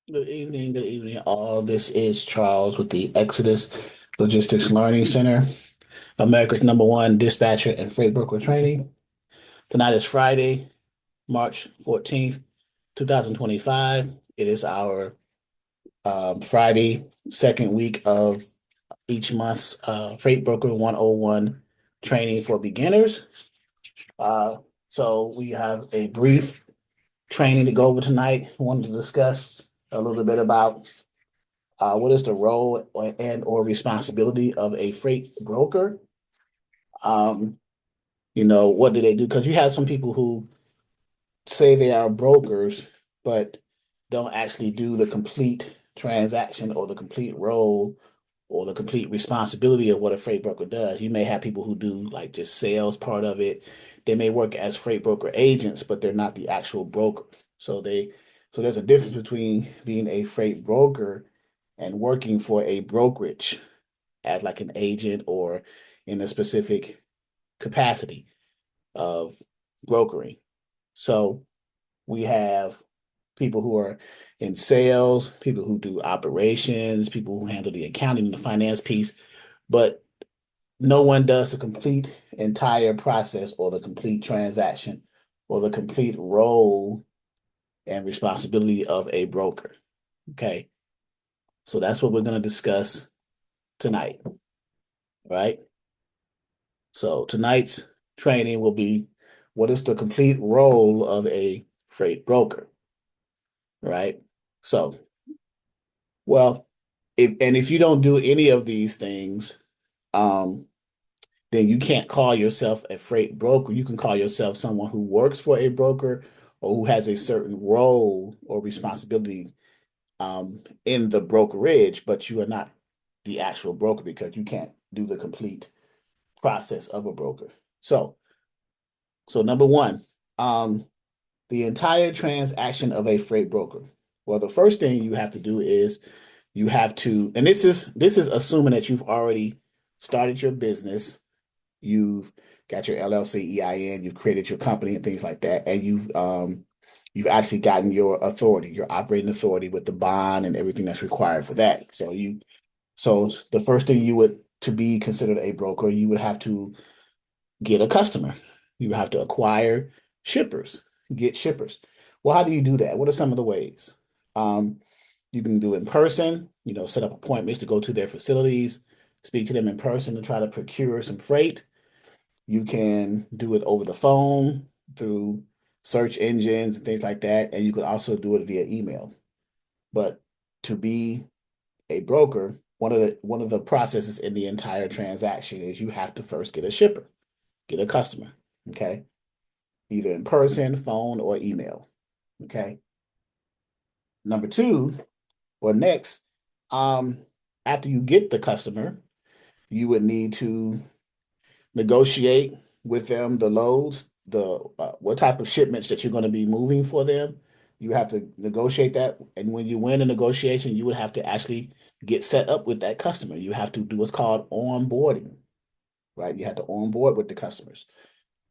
Good evening, all. This is Charles with the Exodus Logistics Learning Center, America's #1 dispatcher and freight broker training. Tonight is Friday, March 14th, 2025. It is our Friday, second week of each month's Freight Broker 101 training for beginners. Uh, so we have a brief training to go over tonight. I wanted to discuss a little bit about what is the role or responsibility of a freight broker? Um, what do they do? Because you have some people who say they are brokers, but don't actually do the complete transaction or the complete role or the complete responsibility of what a freight broker does. You may have people who do like just sales part of it. They may work as freight broker agents, but they're not the actual broker. So there's a difference between being a freight broker and working for a brokerage as like an agent or in a specific capacity of brokering. So we have people who are in sales, people who do operations, people who handle the accounting and the finance piece, but no one does the complete entire process or the complete transaction or the complete role and responsibility of a broker. Okay. So that's what we're going to discuss tonight, right? So tonight's training will be what is the complete role of a freight broker, right? So, well, if you don't do any of these things, um, then you can't call yourself a freight broker. You can call yourself someone who works for a broker or who has a certain role or responsibility in the brokerage, but you are not the actual broker because you can't do the complete process of a broker. So number one, um, the entire transaction of a freight broker. Well, the first thing you have to do is you have to, and this is assuming that you've already started your business, you've got your LLC EIN, you've created your company and things like that, and you've actually gotten your authority, your operating authority with the bond and everything that's required for that. So the first thing you would to be considered a broker, you would have to get a customer. You have to acquire shippers, get shippers. Well, how do you do that? What are some of the ways? Um, you can do it in person, set up appointments to go to their facilities, speak to them in person to try to procure some freight. You can do it over the phone through search engines and things like that. And you can also do it via email. But to be a broker, one of the processes in the entire transaction is you have to first get a shipper, get a customer. Okay. Either in person, phone, or email. Okay. Number two, or next, um, after you get the customer, you would need to negotiate with them the loads, the what type of shipments that you're going to be moving for them. You have to negotiate that, and when you win a negotiation, you would have to actually get set up with that customer. You have to do what's called onboarding, right? You have to onboard with the customers.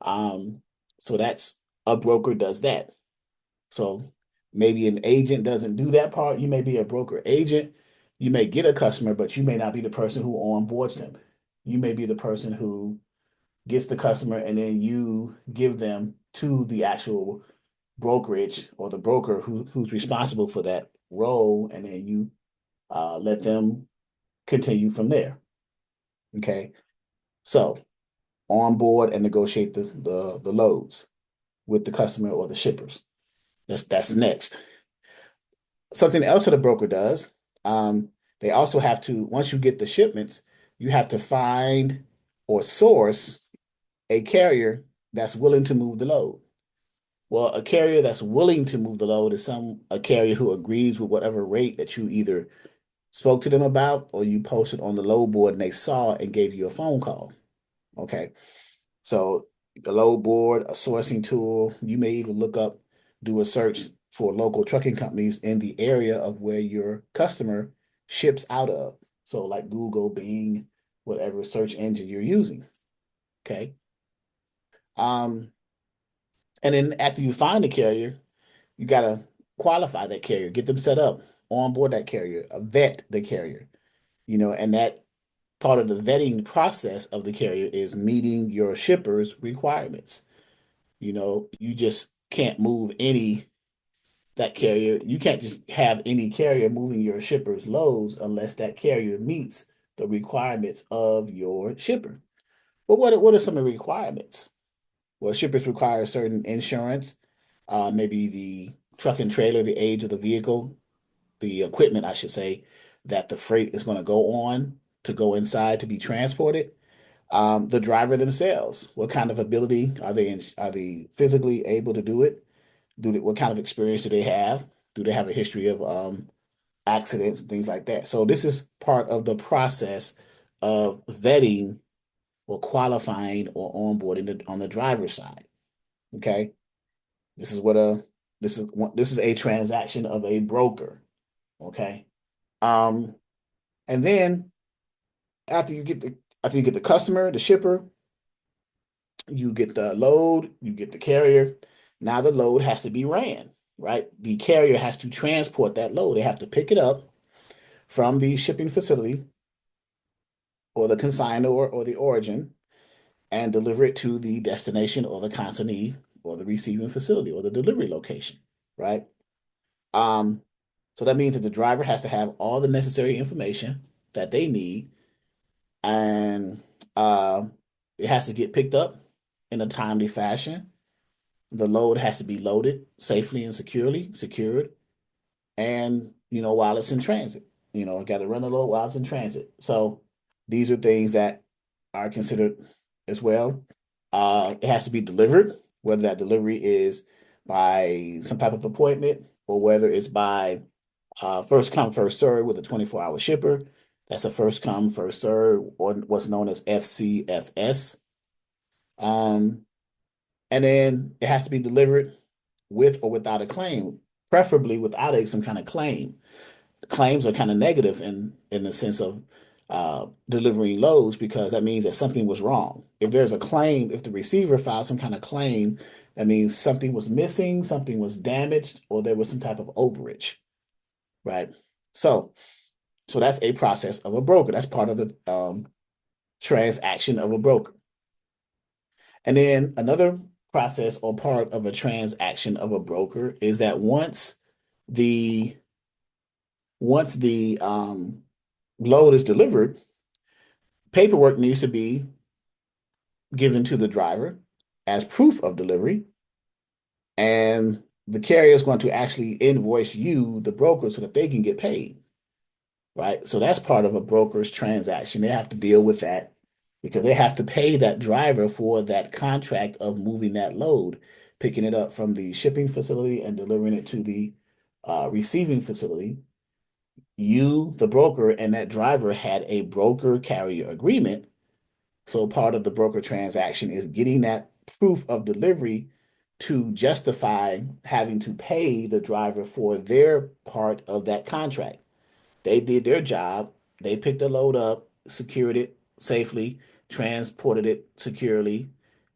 Um, so that's a broker does that. So maybe an agent doesn't do that part. You may be a broker agent. You may get a customer, but you may not be the person who onboards them. You may be the person who gets the customer and then you give them to the actual brokerage or the broker who's responsible for that role, and then you let them continue from there. Okay. So onboard and negotiate the loads with the customer or the shippers. That's next. Something else that a broker does, they also have to, once you get the shipments, you have to find or source a carrier that's willing to move the load. Well, a carrier that's willing to move the load is a carrier who agrees with whatever rate that you either spoke to them about or you posted on the load board and they saw and gave you a phone call. Okay. So the load board, a sourcing tool, you may even do a search for local trucking companies in the area of where your customer ships out of. So like Google, Bing, whatever search engine you're using. Okay. Um, and then after you find a carrier, you gotta qualify that carrier, get them set up. onboard that carrier, vet the carrier, and that part of the vetting process of the carrier is meeting your shipper's requirements. You just can't move any that carrier. You can't just have any carrier moving your shipper's loads unless that carrier meets the requirements of your shipper. But what are some of the requirements? Well, shippers require certain insurance, maybe the truck and trailer, the age of the vehicle, the equipment, I should say, that the freight is going to go on to go inside to be transported. The driver themselves, what kind of ability are they physically able to do it? What kind of experience do they have? Do they have a history of accidents and things like that? So this is part of the process of vetting or qualifying or onboarding on the driver's side. Okay, this is what a this is a transaction of a broker. Okay, um, and then after you get the customer, the shipper, you get the load, you get the carrier. Now the load has to be ran, right? The carrier has to transport that load. They have to pick it up from the shipping facility or the consignor or the origin and deliver it to the destination or the consignee or the receiving facility or the delivery location, right? Um, so that means that the driver has to have all the necessary information that they need, and uh, it has to get picked up in a timely fashion. The load has to be loaded safely and securely secured, and while it's in transit, got to run the load while it's in transit. So these are things that are considered as well. It has to be delivered, whether that delivery is by some type of appointment or whether it's by first come, first serve with a 24-hour shipper. That's a first come, first serve, or what's known as FCFS. Um, and then it has to be delivered with or without a claim, preferably without some kind of claim. The claims are kind of negative in the sense of delivering loads because that means that something was wrong. If there's a claim, if the receiver files some kind of claim, that means something was missing, something was damaged, or there was some type of overage, right? So, so that's a process of a broker. That's part of the transaction of a broker. And then another process or part of a transaction of a broker is that the once the load is delivered, paperwork needs to be given to the driver as proof of delivery, and the carrier is going to actually invoice you, the broker, so that they can get paid, right? So that's part of a broker's transaction. They have to deal with that because they have to pay that driver for that contract of moving that load, picking it up from the shipping facility and delivering it to the receiving facility. You, the broker, and that driver had a broker carrier agreement. So part of the broker transaction is getting that proof of delivery to justify having to pay the driver for their part of that contract. They did their job. They picked the load up, secured it safely, transported it securely,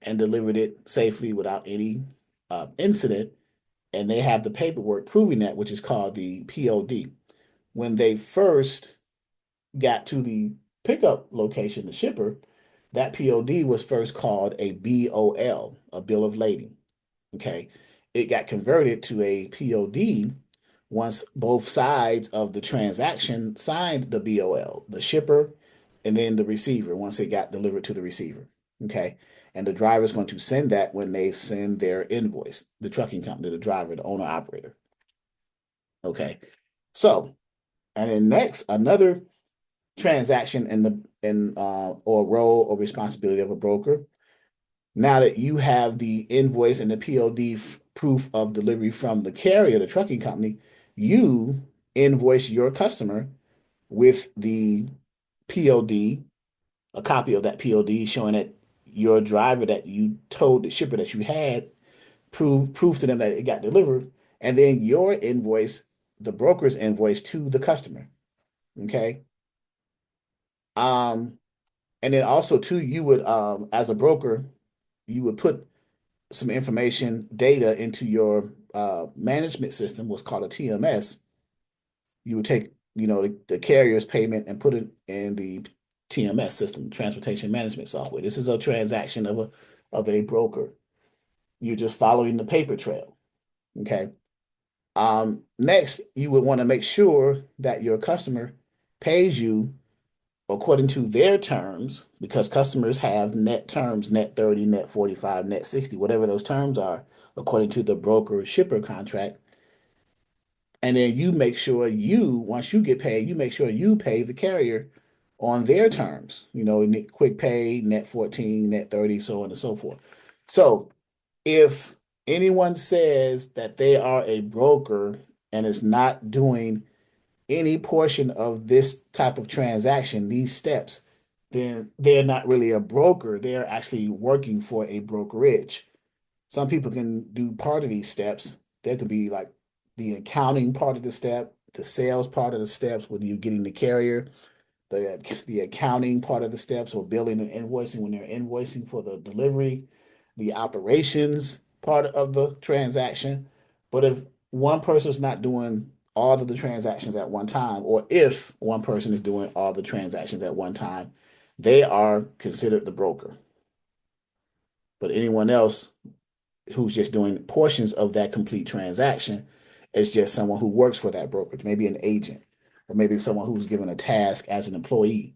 and delivered it safely without any incident. And they have the paperwork proving that, which is called the POD. When they first got to the pickup location, the shipper, that POD was first called a BOL, a bill of lading. Okay. It got converted to a POD once both sides of the transaction signed the BOL, the shipper and then the receiver, once it got delivered to the receiver. Okay. And the driver is going to send that when they send their invoice, the trucking company, the driver, the owner operator. Okay. So, and then next, another transaction in or role or responsibility of a broker. Now that you have the invoice and the POD proof of delivery from the carrier, the trucking company, you invoice your customer with the POD, a copy of that POD showing that your driver that you told the shipper that you had proof to them that it got delivered, and then your invoice, the broker's invoice to the customer. Okay. Um, and then also too, you would as a broker, you would put some information, data into your management system, what's called a TMS. you would take, the carrier's payment and put it in the TMS system, transportation management software. This is a transaction of a broker. You're just following the paper trail. Okay. Next, you would want to make sure that your customer pays you according to their terms, because customers have net terms, net 30, net 45, net 60, whatever those terms are, according to the broker shipper contract. And then you make sure once you get paid, you make sure you pay the carrier on their terms, quick pay, net 14, net 30, so on and so forth. So if anyone says that they are a broker and is not doing any portion of this type of transaction, these steps, then they're not really a broker. They're actually working for a brokerage. Some people can do part of these steps. There could be like the accounting part of the step, the sales part of the steps when you're getting the carrier, the accounting part of the steps, or billing and invoicing when they're invoicing for the delivery, the operations part of the transaction. But if one person's not doing all of the transactions at one time, or if one person is doing all the transactions at one time, they are considered the broker. But anyone else who's just doing portions of that complete transaction is just someone who works for that brokerage, maybe an agent, or maybe someone who's given a task as an employee.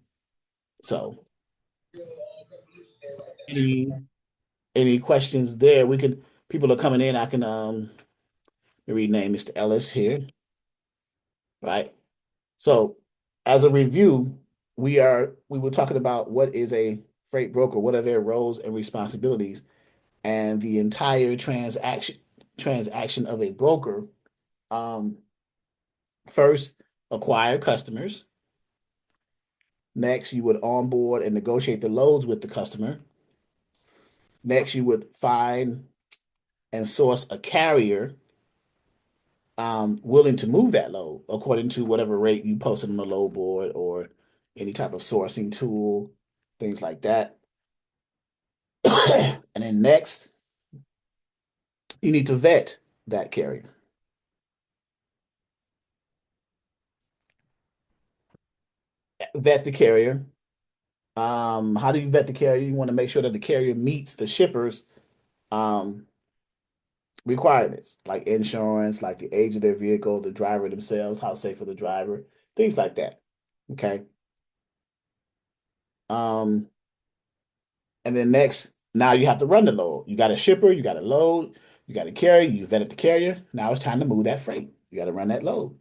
So, any any questions there? People are coming in. I can rename Mr. Ellis here, right? So, as a review, we were talking about what is a freight broker, what are their roles and responsibilities, and the entire transaction of a broker. Um, First, acquire customers. Next, you would onboard and negotiate the loads with the customer. Next, you would find and source a carrier willing to move that load according to whatever rate you posted on the load board or any type of sourcing tool, things like that. And then next, you need to vet that carrier. Vet the carrier. How do you vet the carrier? You want to make sure that the carrier meets the shipper's um, requirements, like insurance, like the age of their vehicle, the driver themselves, how safe for the driver, things like that. Okay. Um, and then next, now you have to run the load. You got a shipper, you got a load, you got a carrier, you vetted the carrier. Now it's time to move that freight. You got to run that load.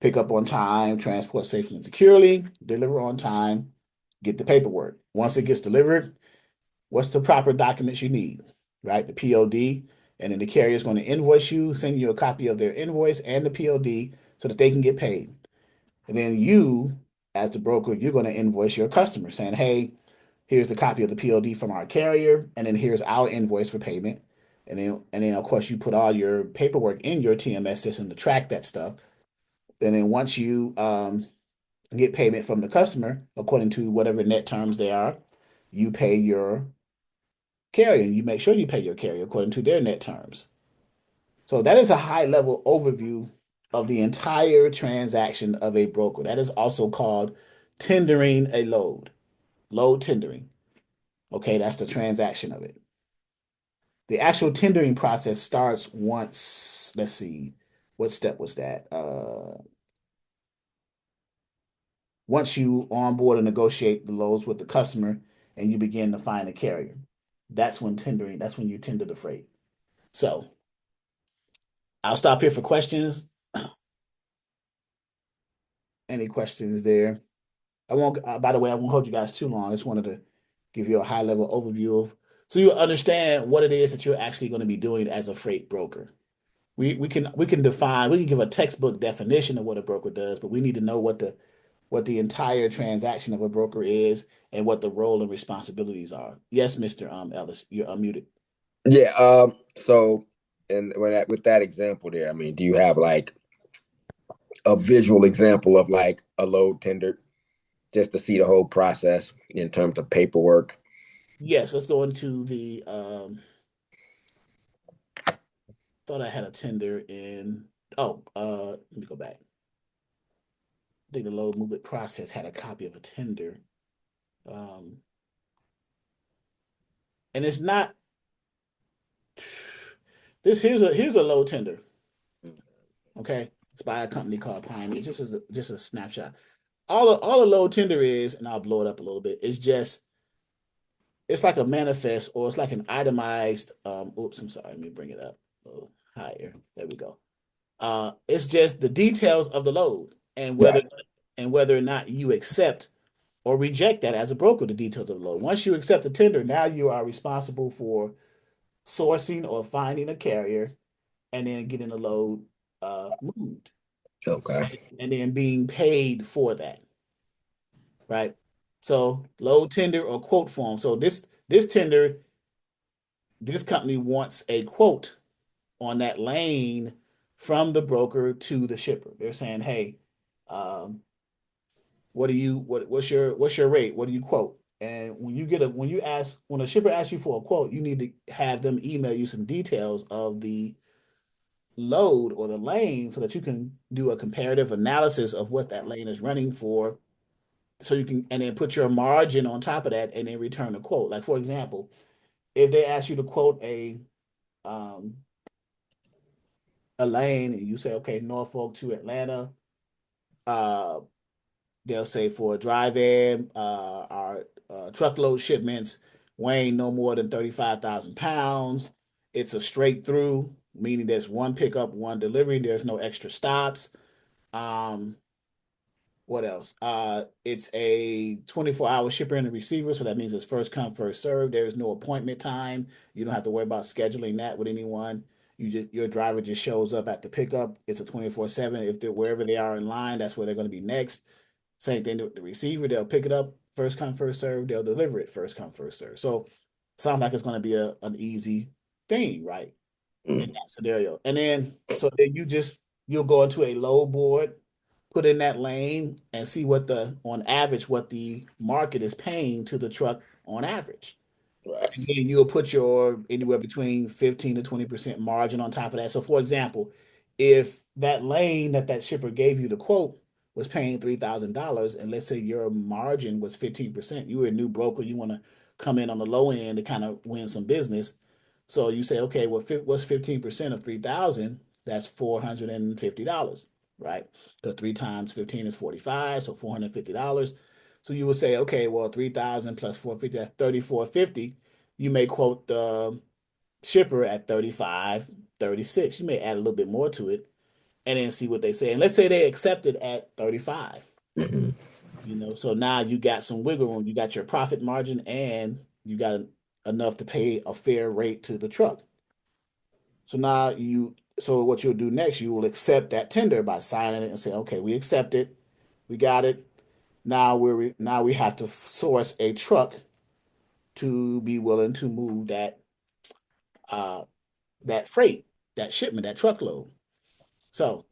Pick up on time, transport safely and securely, deliver on time, get the paperwork. Once it gets delivered, what's the proper documents you need, right? The POD, and then the carrier is going to invoice you, send you a copy of their invoice and the POD so that they can get paid. And then you, as the broker, you're going to invoice your customer saying, hey, here's the copy of the POD from our carrier, and then here's our invoice for payment. And then of course you put all your paperwork in your TMS system to track that stuff. And then once you get payment from the customer according to whatever net terms they are, you pay your carrier. You make sure you pay your carrier according to their net terms. So that is a high level overview of the entire transaction of a broker. That is also called tendering a load, load tendering. Okay, that's the transaction of it. The actual tendering process starts once, let's see, what step was that? Once you onboard and negotiate the loads with the customer and you begin to find a carrier. That's when you tender the freight. So I'll stop here for questions. Any questions there? I won't, by the way, I won't hold you guys too long. I just wanted to give you a high level overview of so you understand what it is that you're actually going to be doing as a freight broker. We can give a textbook definition of what a broker does, but we need to know what the entire transaction of a broker is and what the role and responsibilities are. Yes, Mr. Ellis, you're unmuted. Yeah. So, and with that example there, I mean, do you have like a visual example of like a load tendered, just to see the whole process in terms of paperwork? Yes, let's go into the thought I had a tender in let me go back. I think the load movement process had a copy of a tender. Um, and it's not this here's a load tender. Okay. It's by a company called Pioneer. Just a snapshot. All the load tender is, and I'll blow it up a little bit, it's just it's like a manifest or it's like an itemized oops, I'm sorry, let me bring it up a little higher. There we go. It's just the details of the load Right. and whether or not you accept or reject that as a broker, the details of the load. Once you accept the tender, now you are responsible for sourcing or finding a carrier and then getting the load moved Okay. and then being paid for that, right? So load tender or quote form. So this tender, this company wants a quote on that lane from the broker to the shipper. They're saying, hey, um, what's your rate? What do you quote? And when a shipper asks you for a quote, you need to have them email you some details of the load or the lane so that you can do a comparative analysis of what that lane is running for. So you can and then put your margin on top of that and then return a quote. Like for example, if they ask you to quote um a lane and you say, okay, Norfolk to Atlanta, uh they'll say for a drive-in, our truckload shipments weighing no more than 35,000 pounds. It's a straight through, meaning there's one pickup, one delivery. There's no extra stops. Um, what else? It's a 24-hour shipper and a receiver, so that means it's first come, first serve. There is no appointment time. You don't have to worry about scheduling that with anyone. Your driver just shows up at the pickup. It's a 24/7. If they're wherever they are in line, that's where they're going to be next. Same thing with the receiver. They'll pick it up first come, first serve. They'll deliver it first come, first serve. So sounds like it's going to be an easy thing, right? In Mm. that scenario. And then so then you'll go into a load board, put in that lane and see what the on average what the market is paying to the truck on average. Right. And then you'll put your anywhere between 15 to 20% margin on top of that. So, for example, if that lane that shipper gave you the quote was paying $3,000, and let's say your margin was 15%, you were a new broker, you want to come in on the low end to kind of win some business. So you say, okay, well, what's 15% of 3,000? That's $450, right? Because three times 15 is 45, so $450. So you would say, okay, well, 3,000 plus 450, that's 3,450. You may quote the shipper at 35, 36. You may add a little bit more to it and then see what they say. And let's say they accept it at 35. Hmm. So now you got some wiggle room. You got your profit margin and you got enough to pay a fair rate to the truck. So what you'll do next, you will accept that tender by signing it and say, okay, we accept it. We got it. Now we have to source a truck to be willing to move uh that freight, that shipment, that truckload. So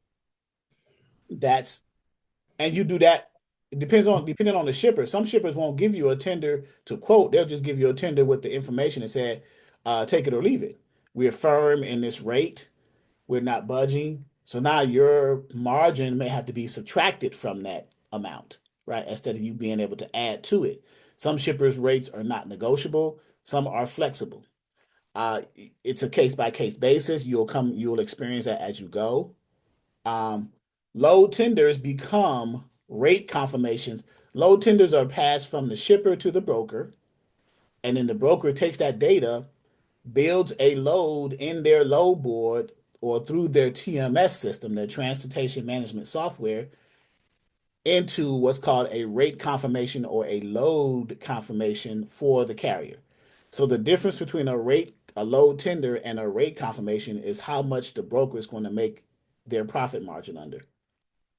that's and you do that. It depends on depending on the shipper. Some shippers won't give you a tender to quote. They'll just give you a tender with the information and say, take it or leave it. We're firm in this rate. We're not budging. So now your margin may have to be subtracted from that amount, right? Instead of you being able to add to it. Some shippers' rates are not negotiable. Some are flexible. It's a case by case basis. You'll experience that as you go. Um, Load tenders become rate confirmations. Load tenders are passed from the shipper to the broker, and then the broker takes that data, builds a load in their load board or through their TMS system, their transportation management software, into what's called a rate confirmation or a load confirmation for the carrier. So the difference between a load tender and a rate confirmation is how much the broker is going to make their profit margin under,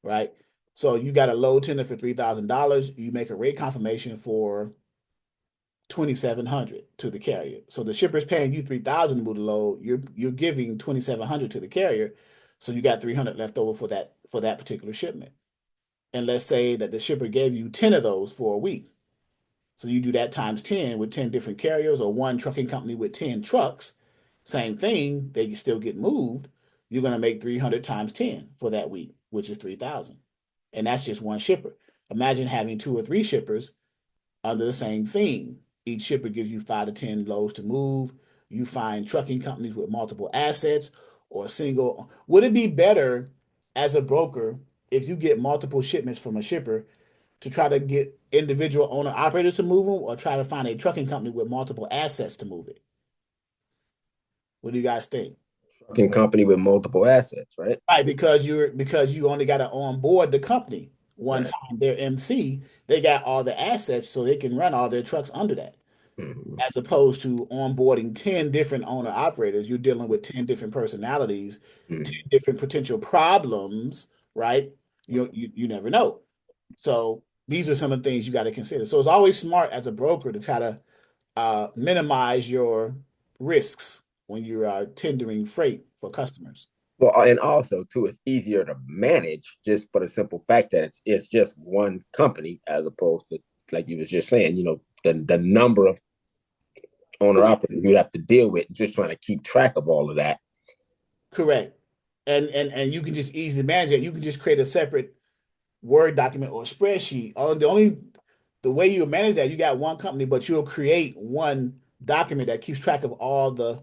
right? So you got a load tender for $3,000, you make a rate confirmation for 2,700 to the carrier. So the shipper's paying you 3,000 to move the load. You're giving 2,700 to the carrier. So you got 300 left over for that particular shipment. And let's say that the shipper gave you 10 of those for a week. So you do that times 10 with 10 different carriers or one trucking company with 10 trucks. Same thing, they can still get moved. You're going to make 300 times 10 for that week, which is 3,000. and that's just one shipper. Imagine having two or three shippers under the same theme. Each shipper gives you 5 to 10 loads to move. You find trucking companies with multiple assets or a single. Would it be better as a broker if you get multiple shipments from a shipper to try to get individual owner operators to move them, or try to find a trucking company with multiple assets to move it? What do you guys think? Trucking company with multiple assets, right? Right, because you only got to onboard the company one Right. time. Their MC, they got all the assets, so they can run all their trucks under that. Mm-hmm. As opposed to onboarding 10 different owner operators, you're dealing with 10 different personalities, 10 Mm-hmm. different potential problems, right? You never know. So these are some of the things you got to consider. So it's always smart as a broker to try to minimize your risks when you are tendering freight for customers. Well, and also too, it's easier to manage just for the simple fact that it's just one company as opposed to like you was just saying, the number of owner Correct. operators you have to deal with, and just trying to keep track of all of that. Correct. And you can just easily manage it. You can just create a separate Word document or spreadsheet. The way you manage that, you got one company, but you'll create one document that keeps track of all the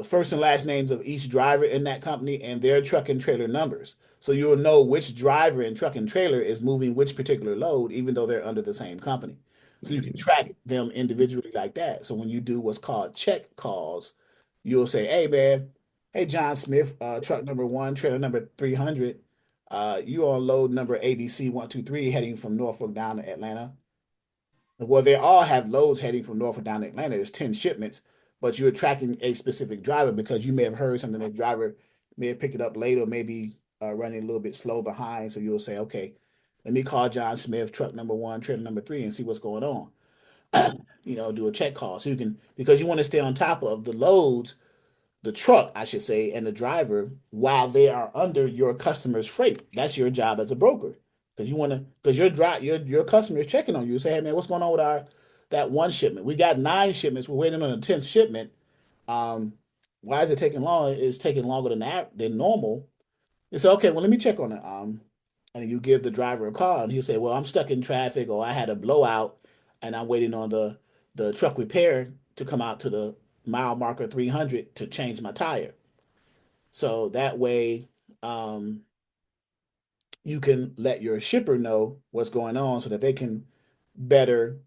first and last names of each driver in that company and their truck and trailer numbers. So you'll know which driver and truck and trailer is moving which particular load, even though they're under the same company. So you can Mm-hmm. track them individually like that. So when you do what's called check calls, you'll say, "Hey man, hey John Smith, truck number one, trailer number 300, you on load number ABC 123 heading from Norfolk down to Atlanta." Well, they all have loads heading from Norfolk down to Atlanta. There's 10 shipments, but you're tracking a specific driver because you may have heard something that driver may have picked it up late or maybe running a little bit slow behind. So you'll say, okay, let me call John Smith, truck number one, trailer number three, and see what's going on. Do a check call. So you can, because you want to stay on top of the loads, the truck, I should say, and the driver while they are under your customer's freight. That's your job as a broker. Because your customer is checking on you. Say, hey man, what's going on with our that one shipment? We got 9 shipments. We're waiting on the 10th shipment. Um, why is it taking long? It's taking longer than normal. You say, okay, well, let me check on it. And you give the driver a call, and he'll say, well, I'm stuck in traffic, or I had a blowout, and I'm waiting on the truck repair to come out to the mile marker 300 to change my tire. So that way, um, you can let your shipper know what's going on, so that they can better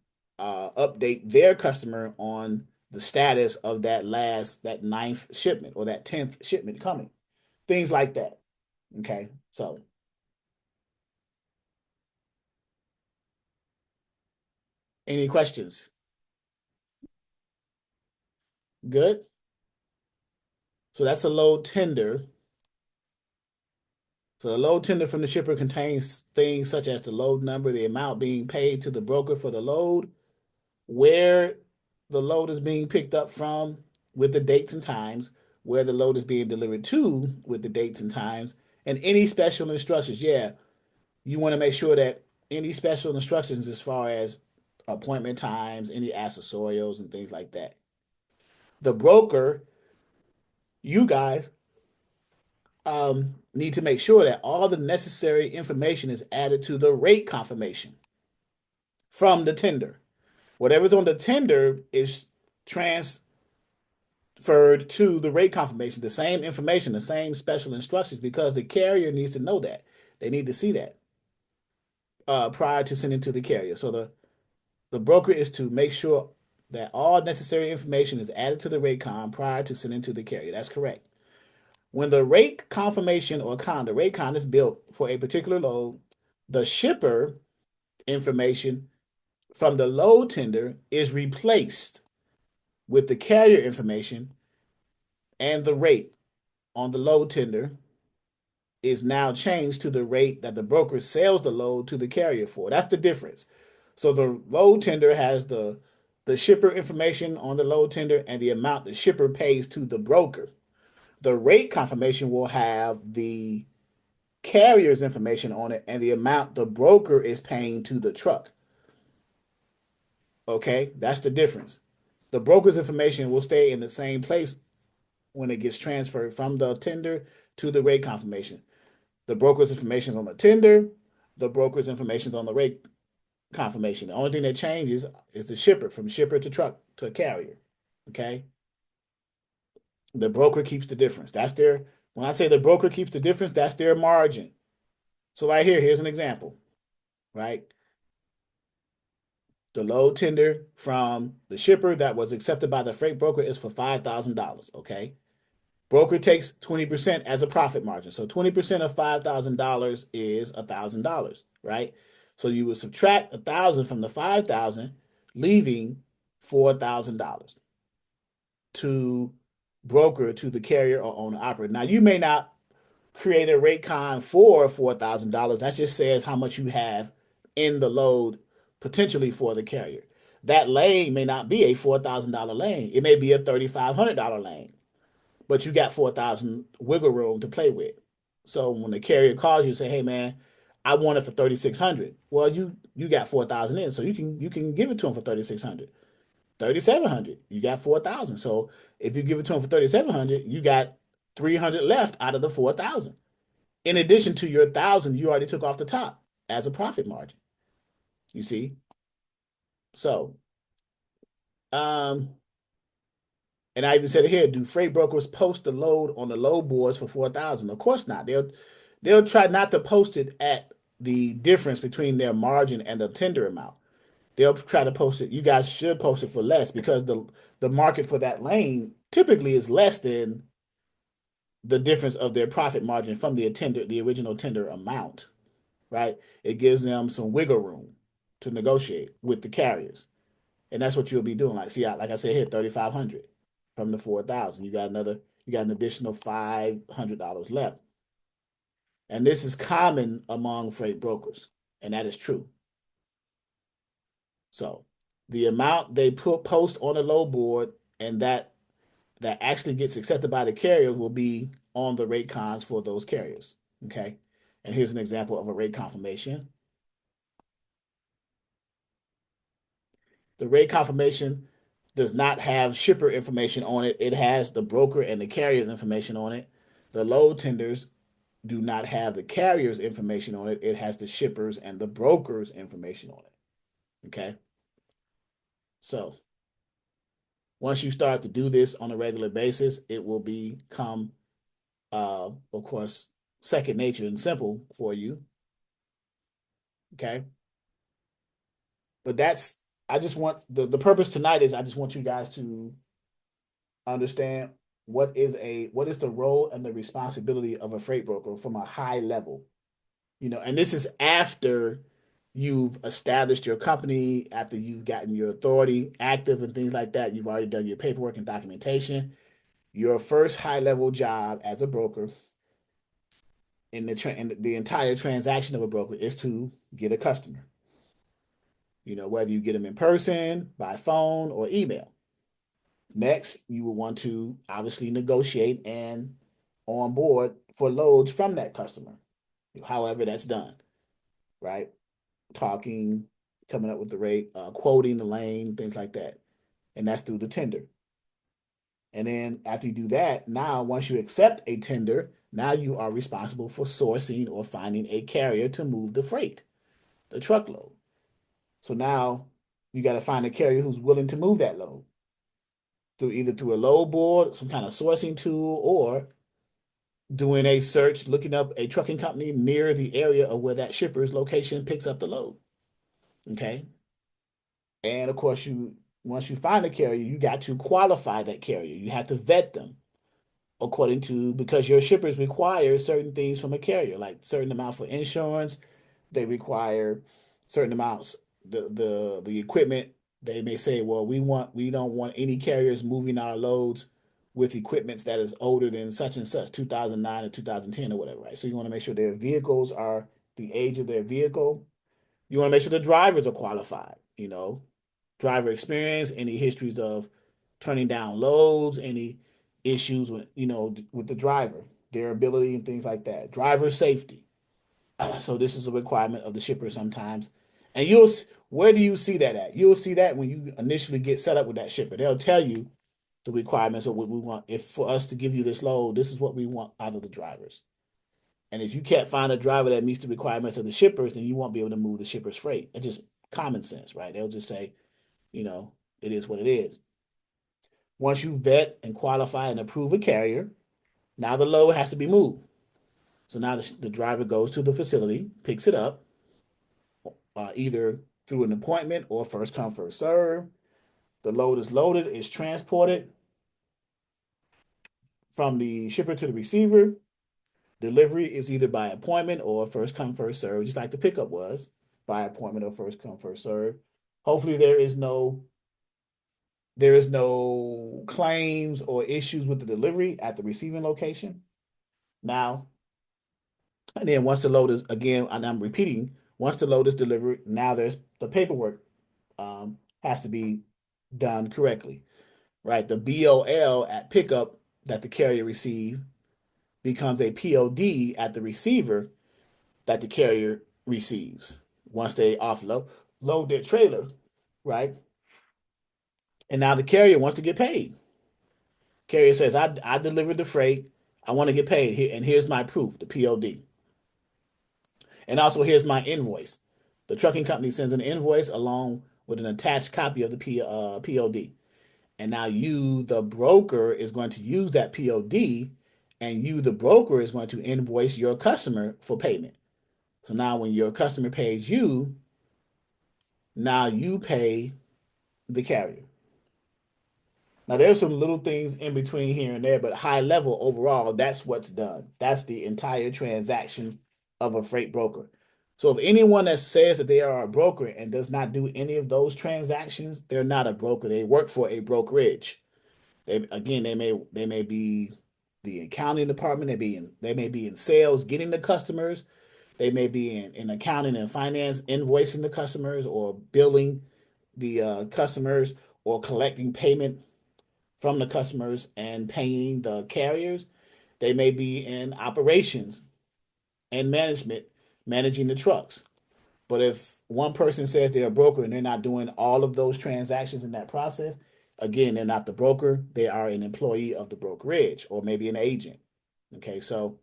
update their customer on the status of that ninth shipment or that 10th shipment coming. Things like that. Okay. So, any questions? Good. So that's a load tender. So the load tender from the shipper contains things such as the load number, the amount being paid to the broker for the load, where the load is being picked up from with the dates and times, where the load is being delivered to with the dates and times, and any special instructions. Yeah, you want to make sure that any special instructions as far as appointment times, any accessorials, and things like that. The broker, you guys, need to make sure that all the necessary information is added to the rate confirmation from the tender. Whatever's on the tender is transferred to the rate confirmation, the same information, the same special instructions, because the carrier needs to know that. They need to see that prior to sending to the carrier. So the broker is to make sure that all necessary information is added to the rate con prior to sending to the carrier. That's correct. When the rate confirmation or the rate con is built for a particular load, the shipper information from the load tender is replaced with the carrier information, and the rate on the load tender is now changed to the rate that the broker sells the load to the carrier for. That's the difference. So the load tender has the shipper information on the load tender and the amount the shipper pays to the broker. The rate confirmation will have the carrier's information on it and the amount the broker is paying to the truck. Okay, that's the difference. The broker's information will stay in the same place when it gets transferred from the tender to the rate confirmation. The broker's information is on the tender. The broker's information is on the rate confirmation. The only thing that changes is the shipper, from shipper to truck to a carrier. Okay. The broker keeps the difference. That's their, when I say the broker keeps the difference, that's their margin. So right here, here's an example, right? The load tender from the shipper that was accepted by the freight broker is for $5,000. Okay. Broker takes 20% as a profit margin. So 20% of $5,000 is $1,000, right? So you would subtract 1,000 from the 5,000, leaving $4,000 to broker, to the carrier or owner operator. Now you may not create a rate con for $4,000. That just says how much you have in the load potentially for the carrier. That lane may not be a $4,000 lane. It may be a $3,500 lane, but you got 4,000 wiggle room to play with. So when the carrier calls you and say, "Hey man, I want it for 3,600." Well, you got 4,000 in, so you can give it to them for 3,600. 3,700, you got 4,000. So if you give it to them for 3,700, you got 300 left out of the 4,000. In addition to your 1,000 you already took off the top as a profit margin. You see? So, um, and I even said it here, do freight brokers post the load on the load boards for 4,000? Of course not. They'll try not to post it at the difference between their margin and the tender amount. They'll try to post it. You guys should post it for less, because the market for that lane typically is less than the difference of their profit margin from the original tender amount, right? It gives them some wiggle room to negotiate with the carriers. And that's what you'll be doing. Like, see, like I said here, 3,500 from the 4,000. You got an additional $500 left. And this is common among freight brokers, and that is true. So the amount they post on the load board, and that actually gets accepted by the carrier, will be on the rate cons for those carriers. Okay. And here's an example of a rate confirmation. The rate confirmation does not have shipper information on it. It has the broker and the carrier's information on it. The load tenders do not have the carrier's information on it. It has the shippers and the broker's information on it. Okay. So once you start to do this on a regular basis, it will become, of course, second nature and simple for you. Okay. But I just want, the purpose tonight is, I just want you guys to understand what is the role and the responsibility of a freight broker from a high level. And this is after you've established your company, after you've gotten your authority active and things like that. You've already done your paperwork and documentation. Your first high level job as a broker, in the entire transaction of a broker, is to get a customer. Whether you get them in person, by phone, or email. Next, you will want to obviously negotiate and onboard for loads from that customer, however that's done, right? Talking, coming up with the rate, quoting the lane, things like that. And that's through the tender. And then after you do that, now once you accept a tender, now you are responsible for sourcing or finding a carrier to move the freight, the truckload. So now you got to find a carrier who's willing to move that load through a load board, some kind of sourcing tool, or doing a search, looking up a trucking company near the area of where that shipper's location picks up the load. Okay. And of course, once you find a carrier, you got to qualify that carrier. You have to vet them because your shippers require certain things from a carrier, like certain amount for insurance. They require certain amounts. The equipment, they may say, well, we don't want any carriers moving our loads with equipment that is older than such and such, 2009 or 2010 or whatever, right? So you want to make sure their vehicles are the age of their vehicle. You want to make sure the drivers are qualified, driver experience, any histories of turning down loads, any issues with the driver, their ability and things like that. Driver safety. So this is a requirement of the shipper sometimes. And where do you see that at? You'll see that when you initially get set up with that shipper. They'll tell you the requirements of what we want. If for us to give you this load, this is what we want out of the drivers. And if you can't find a driver that meets the requirements of the shippers, then you won't be able to move the shipper's freight. It's just common sense, right? They'll just say, you know, it is what it is. Once you vet and qualify and approve a carrier, now the load has to be moved. So now the driver goes to the facility, picks it up, either through an appointment or first come, first serve. The load is loaded, is transported from the shipper to the receiver. Delivery is either by appointment or first come, first serve, just like the pickup was by appointment or first come, first serve. Hopefully there is no claims or issues with the delivery at the receiving location. Now, and then once the load is again, and I'm repeating, once the load is delivered, now there's the paperwork has to be done correctly, right? The BOL at pickup that the carrier received becomes a POD at the receiver that the carrier receives once they load their trailer, right? And now the carrier wants to get paid. Carrier says, I delivered the freight. I want to get paid here, and here's my proof, the POD. And also here's my invoice. The trucking company sends an invoice along with an attached copy of the POD. And now you, the broker, is going to use that POD, and you, the broker, is going to invoice your customer for payment. So now when your customer pays you, now you pay the carrier. Now there's some little things in between here and there, but high level overall, that's what's done. That's the entire transaction of a freight broker. So if anyone that says that they are a broker and does not do any of those transactions, they're not a broker. They work for a brokerage. They may be the accounting department, they may be in sales getting the customers, they may be in accounting and finance invoicing the customers or billing the customers or collecting payment from the customers and paying the carriers. They may be in operations and management, managing the trucks. But if one person says they're a broker and they're not doing all of those transactions in that process, again, they're not the broker. They are an employee of the brokerage or maybe an agent. Okay, so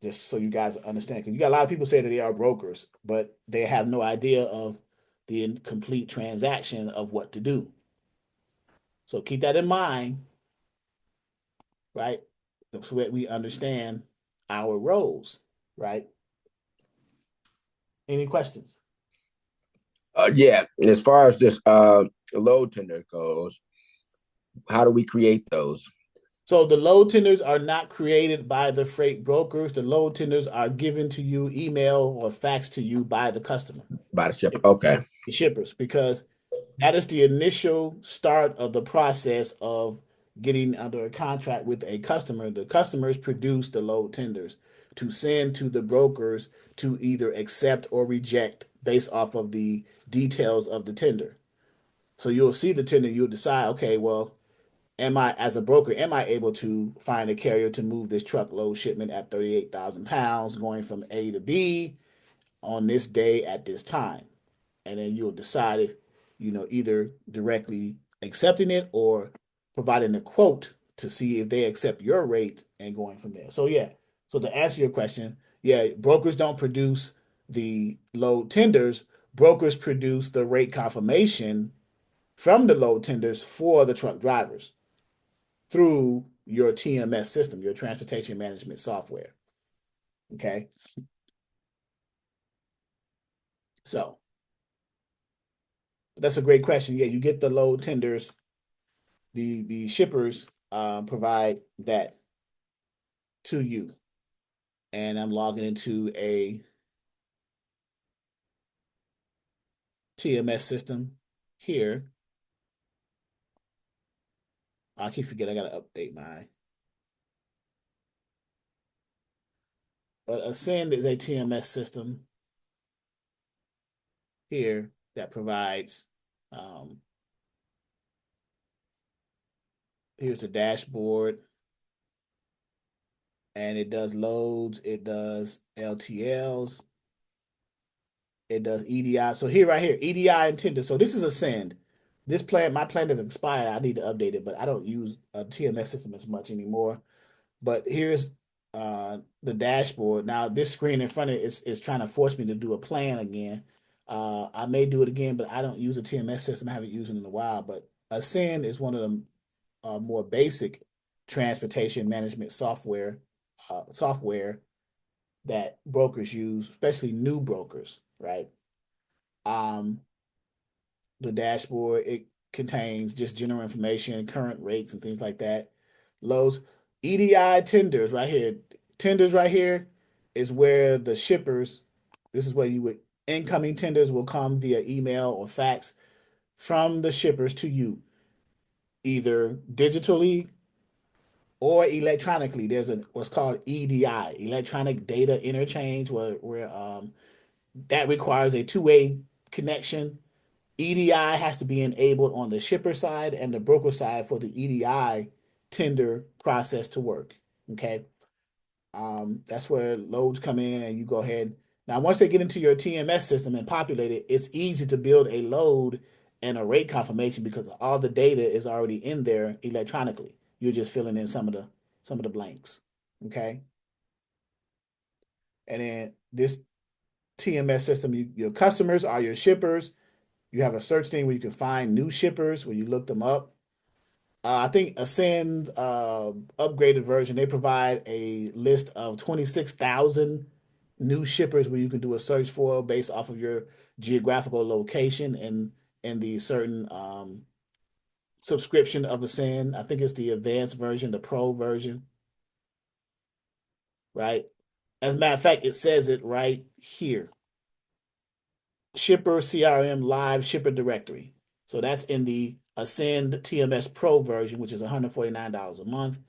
just so you guys understand, because you got a lot of people say that they are brokers, but they have no idea of the complete transaction of what to do. So keep that in mind, right? So that we understand our roles, right? Any questions? Yeah, as far as this load tender goes, how do we create those? So the load tenders are not created by the freight brokers. The load tenders are given to you, email or fax to you by the customer, By the ship? Okay. the shippers, because that is the initial start of the process of getting under a contract with a customer. The customers produce the load tenders to send to the brokers to either accept or reject based off of the details of the tender. So you'll see the tender, you'll decide, okay, well, as a broker, am I able to find a carrier to move this truckload shipment at 38,000 pounds going from A to B on this day at this time? And then you'll decide if, either directly accepting it or providing a quote to see if they accept your rate and going from there. So, yeah. So, to answer your question, yeah, brokers don't produce the load tenders, brokers produce the rate confirmation from the load tenders for the truck drivers through your TMS system, your transportation management software. Okay. So that's a great question. Yeah, you get the load tenders, the shippers provide that to you. And I'm logging into a TMS system here. I keep forgetting I gotta update my. But Ascend is a TMS system here that provides. Um, Here's the dashboard, and it does loads, it does LTLs, it does EDI. So here, right here, EDI and tender. So this is Ascend. My plan has expired. I need to update it, but I don't use a TMS system as much anymore. But here's the dashboard. Now this screen in front of it is trying to force me to do a plan again. I may do it again, but I don't use a TMS system. I haven't used it in a while. But Ascend is one of the more basic transportation management software that brokers use, especially new brokers, right? Um, the dashboard, it contains just general information, current rates, and things like that. Lows, EDI tenders right here. Tenders right here is where the shippers, this is where you would, incoming tenders will come via email or fax from the shippers to you, either digitally or electronically. There's a what's called EDI, electronic data interchange, where that requires a two-way connection. EDI has to be enabled on the shipper side and the broker side for the EDI tender process to work. Okay. That's where loads come in and you go ahead. Now, once they get into your TMS system and populate it, it's easy to build a load and a rate confirmation because all the data is already in there electronically. You're just filling in some of the blanks. Okay. And then this TMS system, your customers are your shippers. You have a search thing where you can find new shippers where you look them up. I think Ascend upgraded version, they provide a list of 26,000 new shippers where you can do a search for based off of your geographical location and the certain subscription of Ascend. I think it's the advanced version, the pro version, right? As a matter of fact, it says it right here. Shipper CRM Live Shipper Directory. So that's in the Ascend TMS Pro version, which is $149 a month.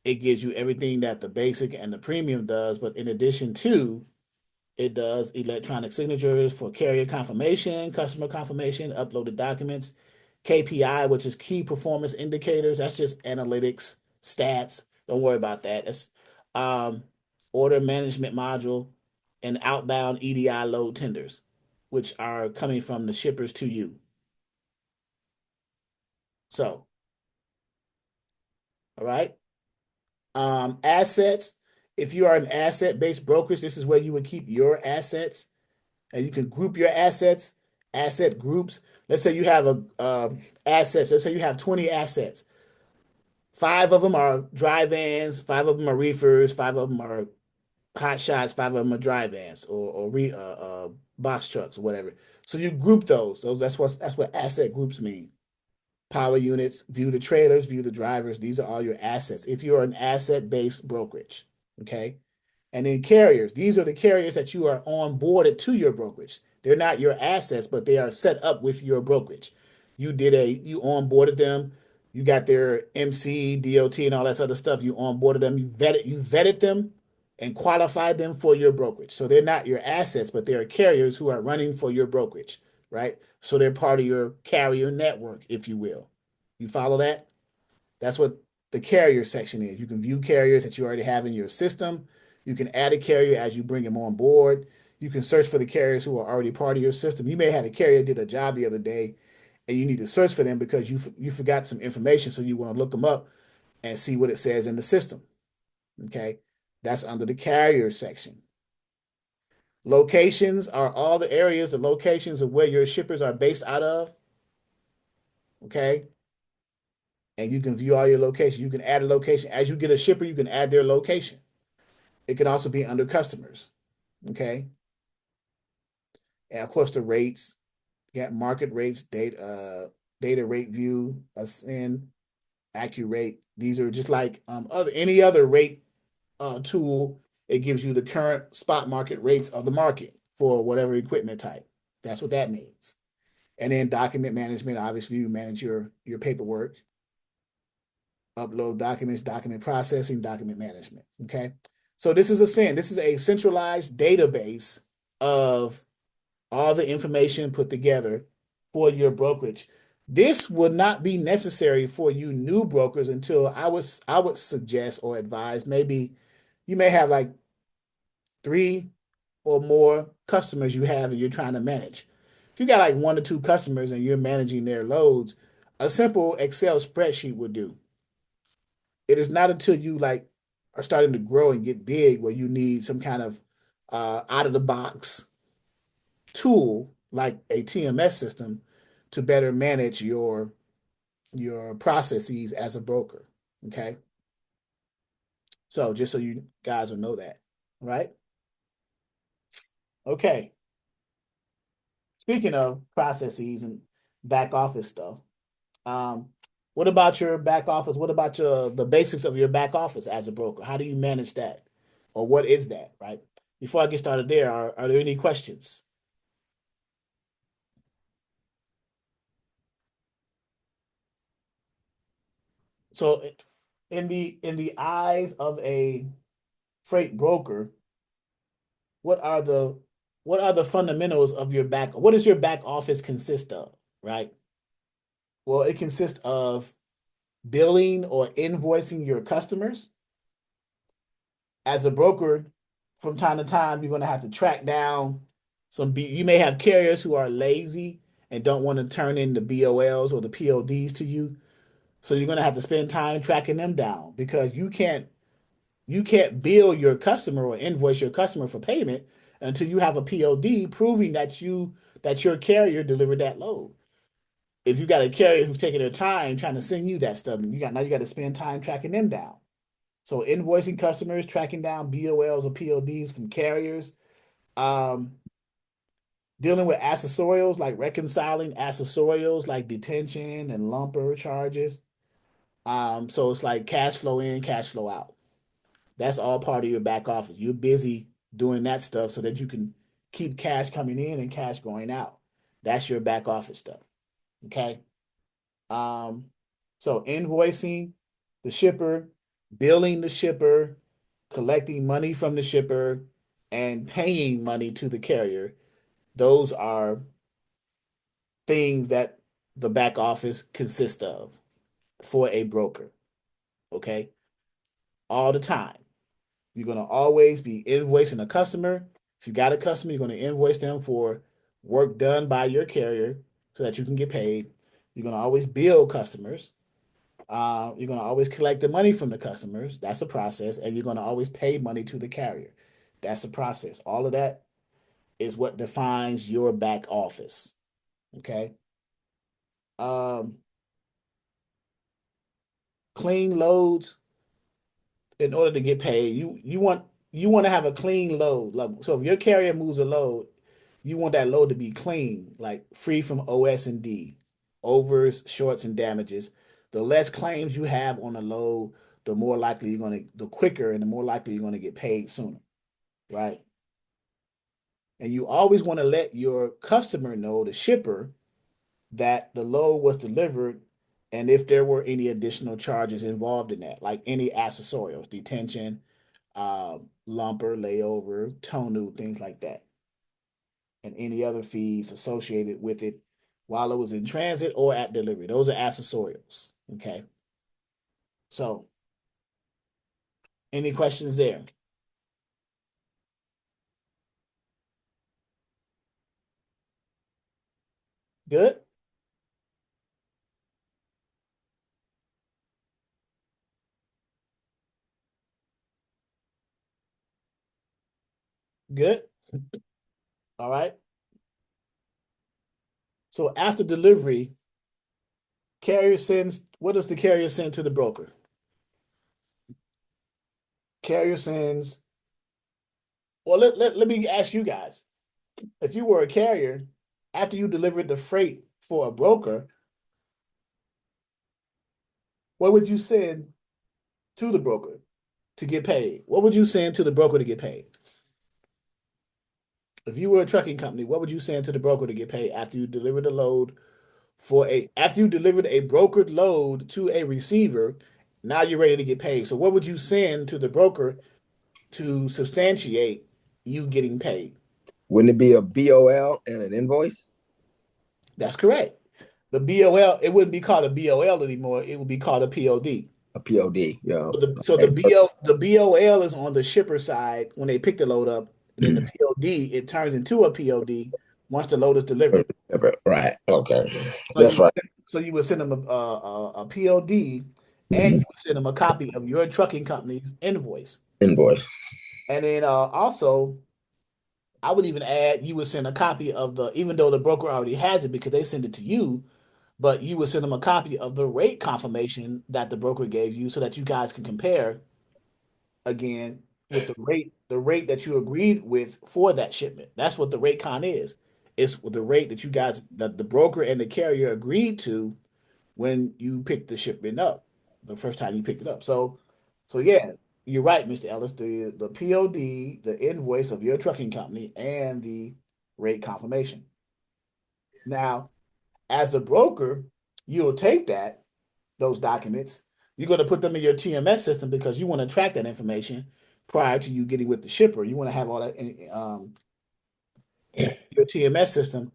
It gives you everything that the basic and the premium does, but in addition to, it does electronic signatures for carrier confirmation, customer confirmation, uploaded documents, KPI, which is key performance indicators. That's just analytics, stats. Don't worry about that. It's um, order management module and outbound EDI load tenders, which are coming from the shippers to you. So, all right. Assets. If you are an asset-based brokerage, this is where you would keep your assets, and you can group your assets, asset groups. Let's say you have assets. Let's say you have 20 assets. Five of them are dry vans, five of them are reefers, five of them are hot shots, five of them are dry vans or box trucks or whatever. So you group those. That's what asset groups mean. Power units, view the trailers, view the drivers. These are all your assets. If you're an asset-based brokerage, okay? And then carriers, these are the carriers that you are onboarded to your brokerage. They're not your assets, but they are set up with your brokerage. You onboarded them, you got their MC, DOT, and all that other stuff. You onboarded them, you vetted them and qualified them for your brokerage. So they're not your assets, but they are carriers who are running for your brokerage, right? So they're part of your carrier network, if you will. You follow that? That's what the carrier section is. You can view carriers that you already have in your system. You can add a carrier as you bring them on board. You can search for the carriers who are already part of your system. You may have a carrier did a job the other day and you need to search for them because you forgot some information, so you want to look them up and see what it says in the system. Okay, that's under the carrier section. Locations are all the areas, the locations of where your shippers are based out of. Okay, and you can view all your locations. You can add a location as you get a shipper. You can add their location. It can also be under customers. Okay, and of course the rates. You got market rates, data rate view, ascend, accurate. These are just like other any other rate tool. It gives you the current spot market rates of the market for whatever equipment type. That's what that means. And then document management. Obviously, you manage your paperwork, upload documents, document processing, document management. Okay. So this is Ascend. This is a centralized database of all the information put together for your brokerage. This would not be necessary for you new brokers until I would suggest or advise maybe you may have like three or more customers you have and you're trying to manage. If you got like one or two customers and you're managing their loads, a simple Excel spreadsheet would do. It is not until you like are starting to grow and get big where you need some kind of out of the box tool like a TMS system to better manage your processes as a broker. Okay. So just so you guys will know that, right? Okay. Speaking of processes and back office stuff, um, what about your back office? What about the basics of your back office as a broker? How do you manage that? Or what is that, right? Before I get started there, are there any questions? So in the eyes of a freight broker, what are the what are the fundamentals of your back? What does your back office consist of, right? Well, it consists of billing or invoicing your customers. As a broker, from time to time, you're going to have to track down you may have carriers who are lazy and don't want to turn in the BOLs or the PODs to you. So you're going to have to spend time tracking them down because you can't bill your customer or invoice your customer for payment until you have a POD proving that your carrier delivered that load. If you got a carrier who's taking their time trying to send you that stuff, you got to spend time tracking them down. So invoicing customers, tracking down BOLs or PODs from carriers, um, dealing with accessorials like reconciling accessorials like detention and lumper charges. So it's like cash flow in, cash flow out. That's all part of your back office. You're busy doing that stuff so that you can keep cash coming in and cash going out. That's your back office stuff. Okay. Um, so invoicing the shipper, billing the shipper, collecting money from the shipper, and paying money to the carrier. Those are things that the back office consists of for a broker. Okay. All the time. You're going to always be invoicing a customer. If you got a customer, you're going to invoice them for work done by your carrier so that you can get paid. You're going to always bill customers. You're going to always collect the money from the customers. That's a process. And you're going to always pay money to the carrier. That's a process. All of that is what defines your back office. Okay. Um, Clean loads in order to get paid. You want to have a clean load. Like, so if your carrier moves a load, you want that load to be clean, like free from OS and D, overs, shorts, and damages. The less claims you have on a load, the quicker and the more likely you're going to get paid sooner, right? And you always want to let your customer know, the shipper, that the load was delivered and if there were any additional charges involved in that, like any accessorials, detention, lumper, layover, tonu, things like that, and any other fees associated with it while it was in transit or at delivery. Those are accessorials. Okay. So, any questions there? Good? Good? All right. So, after delivery, what does the carrier send to the broker? Carrier sends, well, let me ask you guys. If you were a carrier, after you delivered the freight for a broker, what would you send to the broker to get paid? What would you send to the broker to get paid? If you were a trucking company, what would you send to the broker to get paid after you delivered a brokered load to a receiver? Now you're ready to get paid. So what would you send to the broker to substantiate you getting paid? Wouldn't it be a BOL and an invoice? That's correct. The BOL, it wouldn't be called a BOL anymore. It would be called a POD. A POD, yeah. So Okay. the BOL is on the shipper side when they pick the load up, and then the POD it turns into a POD once the load is delivered. Right. Okay. So That's you right. so you would send them a POD, and you would send them a copy of your trucking company's invoice. Invoice. And then also, I would even add you would send a copy of the, even though the broker already has it because they send it to you, but you would send them a copy of the rate confirmation that the broker gave you so that you guys can compare again with the rate that you agreed with for that shipment. That's what the rate con is. It's the rate that you guys, that the broker and the carrier agreed to when you picked the shipment up, the first time you picked it up. So yeah, you're right, Mr. Ellis. The POD, the invoice of your trucking company, and the rate confirmation. Now, as a broker, you'll take those documents. You're going to put them in your TMS system because you want to track that information prior to you getting with the shipper. You want to have all that in your TMS system.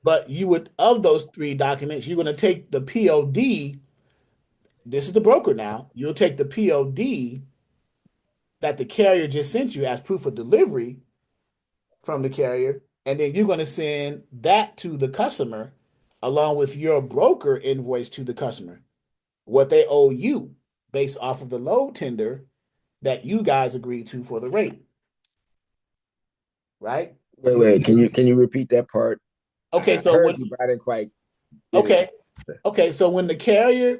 But you would, of those three documents, you're going to take the POD. This is the broker now. You'll take the POD that the carrier just sent you as proof of delivery from the carrier, and then you're going to send that to the customer along with your broker invoice to the customer, what they owe you based off of the load tender that you guys agreed to for the rate, right? So Wait. Can you repeat that part? okay, I so heard when you, but I didn't quite get it. okay, okay, so when the carrier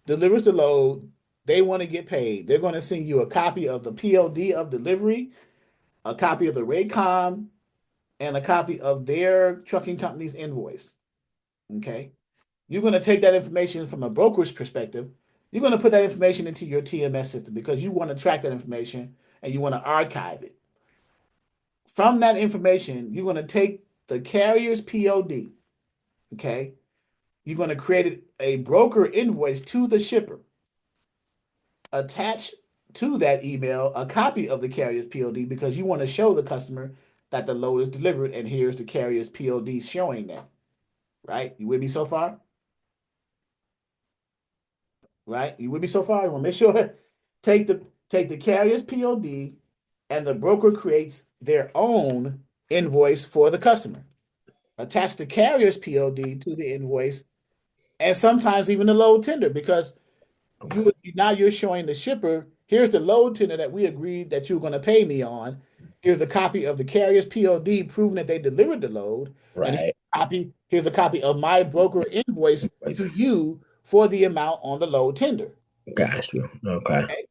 delivers the load, they want to get paid. They're going to send you a copy of the POD of delivery, a copy of the Raycom, and a copy of their trucking company's invoice. Okay. You're going to take that information from a broker's perspective. You're going to put that information into your TMS system because you want to track that information and you want to archive it. From that information, you're going to take the carrier's POD. Okay. You're going to create a broker invoice to the shipper. Attach to that email a copy of the carrier's POD because you want to show the customer that the load is delivered and here's the carrier's POD showing that. Right? You with me so far? Right? You with me so far? You want to make sure take the carrier's POD and the broker creates their own invoice for the customer. Attach the carrier's POD to the invoice and sometimes even the load tender because now you're showing the shipper, here's the load tender that we agreed that you were going to pay me on. Here's a copy of the carrier's POD proving that they delivered the load. And Right. here's a copy of my broker invoice to you for the amount on the load tender. Got you. Okay. Okay?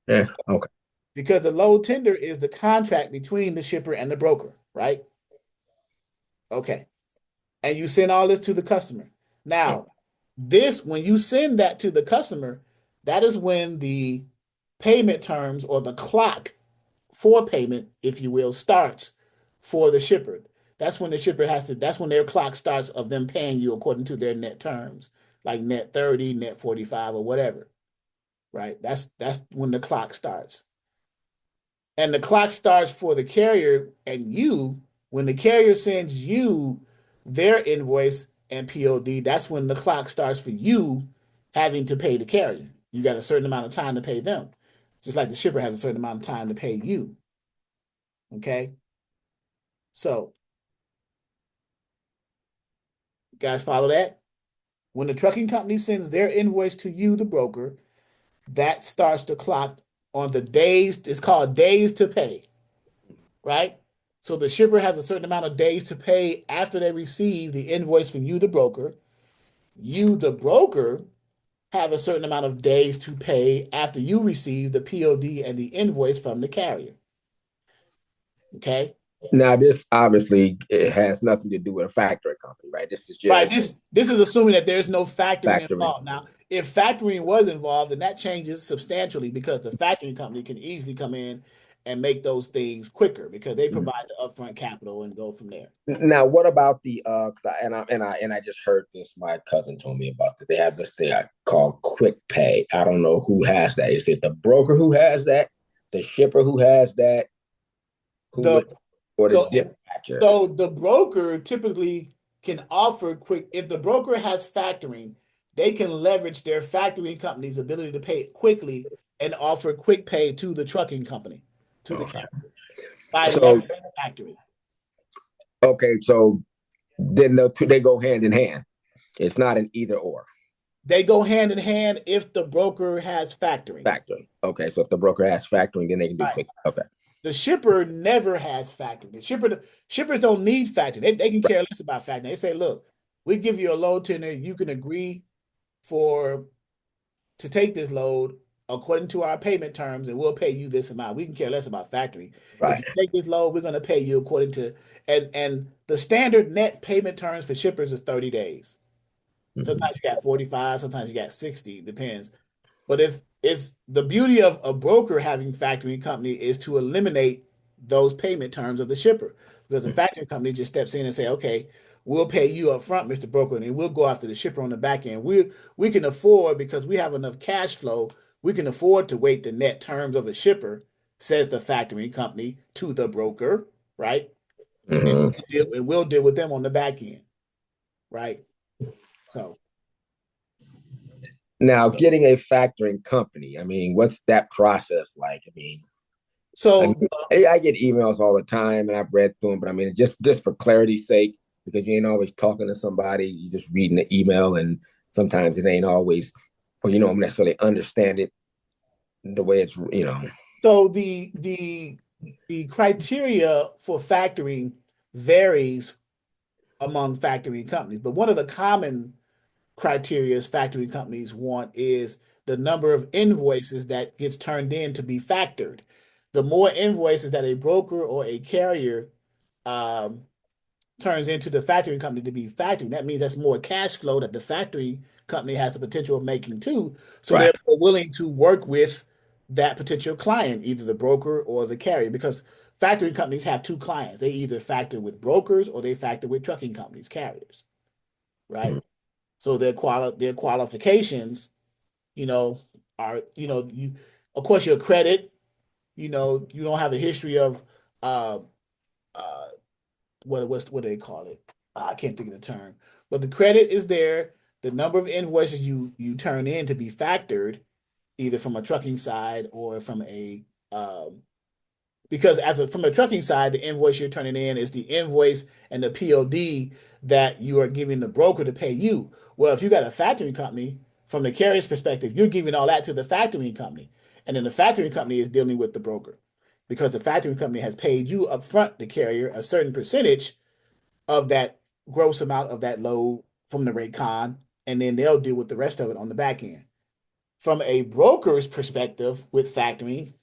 Yeah. Okay. Because the load tender is the contract between the shipper and the broker, right? Okay. And you send all this to the customer. Now, when you send that to the customer, that is when the payment terms or the clock for payment, if you will, starts for the shipper. That's when their clock starts of them paying you according to their net terms, like net 30, net 45, or whatever, right? That's when the clock starts. And the clock starts for the carrier and you, when the carrier sends you their invoice and POD, that's when the clock starts for you having to pay the carrier. You got a certain amount of time to pay them, just like the shipper has a certain amount of time to pay you. Okay. So, you guys follow that? When the trucking company sends their invoice to you, the broker, that starts the clock on the days, it's called days to pay, right? So the shipper has a certain amount of days to pay after they receive the invoice from you, the broker. You, the broker, have a certain amount of days to pay after you receive the POD and the invoice from the carrier. Okay. Now, this obviously it has nothing to do with a factory company, right? This is Right. just This is assuming that there's no factoring factory. involved. Now, if factoring was involved, then that changes substantially because the factoring company can easily come in and make those things quicker because they provide the upfront capital and go from there. Now, what about the and I just heard this. My cousin told me about it. They have this thing called Quick Pay. I don't know who has that. Is it the broker who has that, the shipper who has that, who The would, or the so if dispatcher? so the broker typically can offer quick if the broker has factoring, they can leverage their factoring company's ability to pay quickly and offer quick pay to the trucking company, to the Okay. carrier by So leveraging factoring. okay, so then they go hand in hand. It's not an either or. They go hand in hand if the broker has factoring. Factoring. Okay, so if the broker has factoring, then they can do Right. quick. Okay. The shipper never has factoring. Shippers don't need factoring. They can care less about factoring. They say, look, we give you a load tender. You can agree for to take this load according to our payment terms, and we'll pay you this amount. We can care less about factoring. If Right. you take this load, we're going to pay you according to and the standard net payment terms for shippers is 30 days. Mhm. Sometimes you got 45, sometimes you got 60, depends. But if it's the beauty of a broker having factoring company is to eliminate those payment terms of the shipper. Because the factoring company just steps in and say, okay, we'll pay you up front, Mr. Broker, and then we'll go after the shipper on the back end. We can afford because we have enough cash flow, we can afford to wait the net terms of a shipper, says the factoring company to the broker, right? And Mhm. we'll deal with them on the back end, right? So Now, getting a factoring company, I mean, what's that process like? I so mean, I get emails all the time, and I've read through them. But I mean, just for clarity's sake, because you ain't always talking to somebody, you just reading the email, and sometimes it ain't always, or you don't necessarily understand it the way it's. So the criteria for factoring varies among factoring companies, but one of the common criteria factoring companies want is the number of invoices that gets turned in to be factored. The more invoices that a broker or a carrier um, turns into the factoring company to be factoring. That means that's more cash flow that the factoring company has the potential of making too. So they're Right. more willing to work with that potential client, either the broker or the carrier, because factoring companies have two clients. They either factor with brokers or they factor with trucking companies, carriers, right? Mhm. So their qualifications, you know, are, you of course your credit, you don't have a history of uh uh what do they call it? I can't think of the term. But the credit is there. The number of invoices you turn in to be factored, either from a trucking side or from a because from a trucking side, the invoice you're turning in is the invoice and the POD that you are giving the broker to pay you. Well, if you got a factoring company, from the carrier's perspective, you're giving all that to the factoring company, and then the factoring company is dealing with the broker because the factoring company has paid you upfront, the carrier, a certain percentage of that gross amount of that load from the rate con, and then they'll deal with the rest of it on the back end. From a broker's perspective with factoring,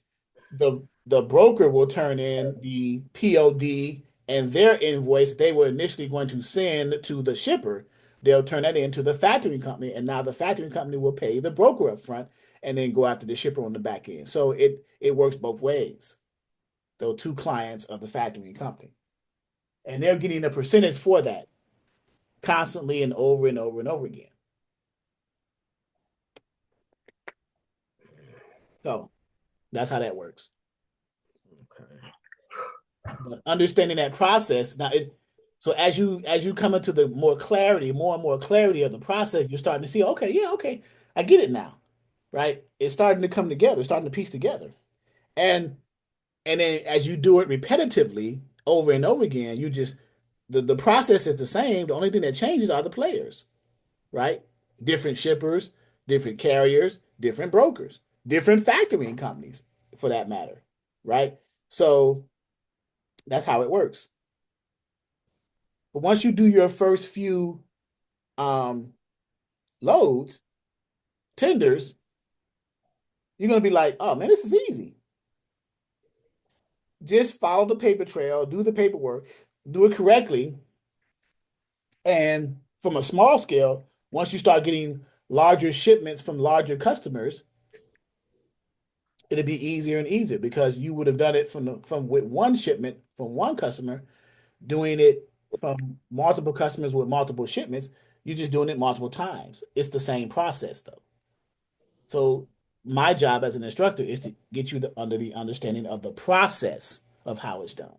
the broker will turn in the POD and their invoice they were initially going to send to the shipper. They'll turn that into the factoring company, and now the factoring company will pay the broker up front and then go after the shipper on the back end. So it works both ways. Those two clients of the factoring company. And they're getting a percentage for that constantly and over and over and over again. So that's how that works. Okay. But understanding that process now, so as you come into the more and more clarity of the process, you're starting to see, okay, yeah, okay, I get it now, right? It's starting to come together, starting to piece together, and and then as you do it repetitively over and over again, you just the process is the same. The only thing that changes are the players, right? Different shippers, different carriers, different brokers, different factoring companies, for that matter, right? So that's how it works. But once you do your first few um, loads, tenders, you're gonna be like, oh man, this is easy. Just follow the paper trail, do the paperwork, do it correctly, and from a small scale, once you start getting larger shipments from larger customers, it'll be easier and easier because you would have done it from with one shipment from one customer, doing it from multiple customers with multiple shipments. You're just doing it multiple times. It's the same process though. So my job as an instructor is to get you under the understanding of the process of how it's done.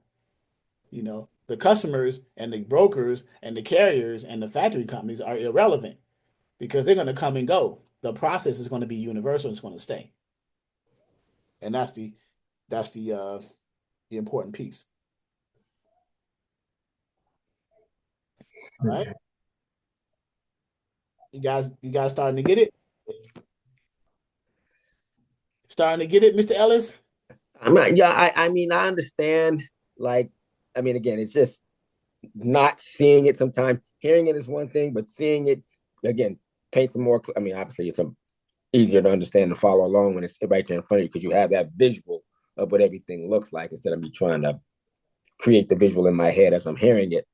The customers and the brokers and the carriers and the factory companies are irrelevant because they're going to come and go. The process is going to be universal and it's going to stay. And that's the important piece. All right. You guys starting to get it? Starting to get it, Mr. Ellis? I'm not, yeah, I mean, I understand. Like, I mean, again, it's just not seeing it sometimes. Hearing it is one thing, but seeing it again paints a more. I mean, obviously, it's easier to understand and follow along when it's right there in front of you because you have that visual of what everything looks like instead of me trying to create the visual in my head as I'm hearing it.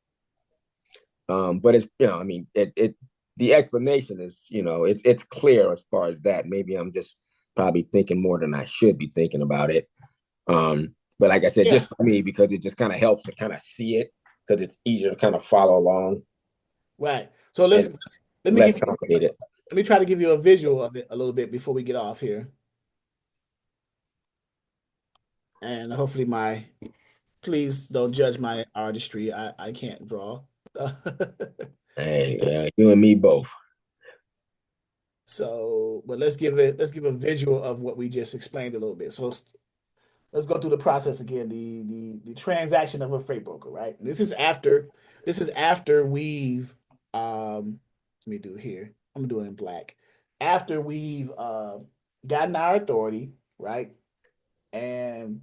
But it's I mean, the explanation is it's clear as far as that. Maybe I'm just probably thinking more than I should be thinking about it. But like I said, Yeah. just for me, because it just kind of helps to kind of see it because it's easier to kind of follow along Right. So and let me less give you complicated. let me try to give you a visual of it a little bit before we get off here. And hopefully please don't judge my artistry. I can't draw. Hey, you and me both. So, but let's give a visual of what we just explained a little bit. So let's go through the process again. The transaction of a freight broker, right? This is after we've let me do it here. I'm gonna do it in black. After we've gotten our authority, right? And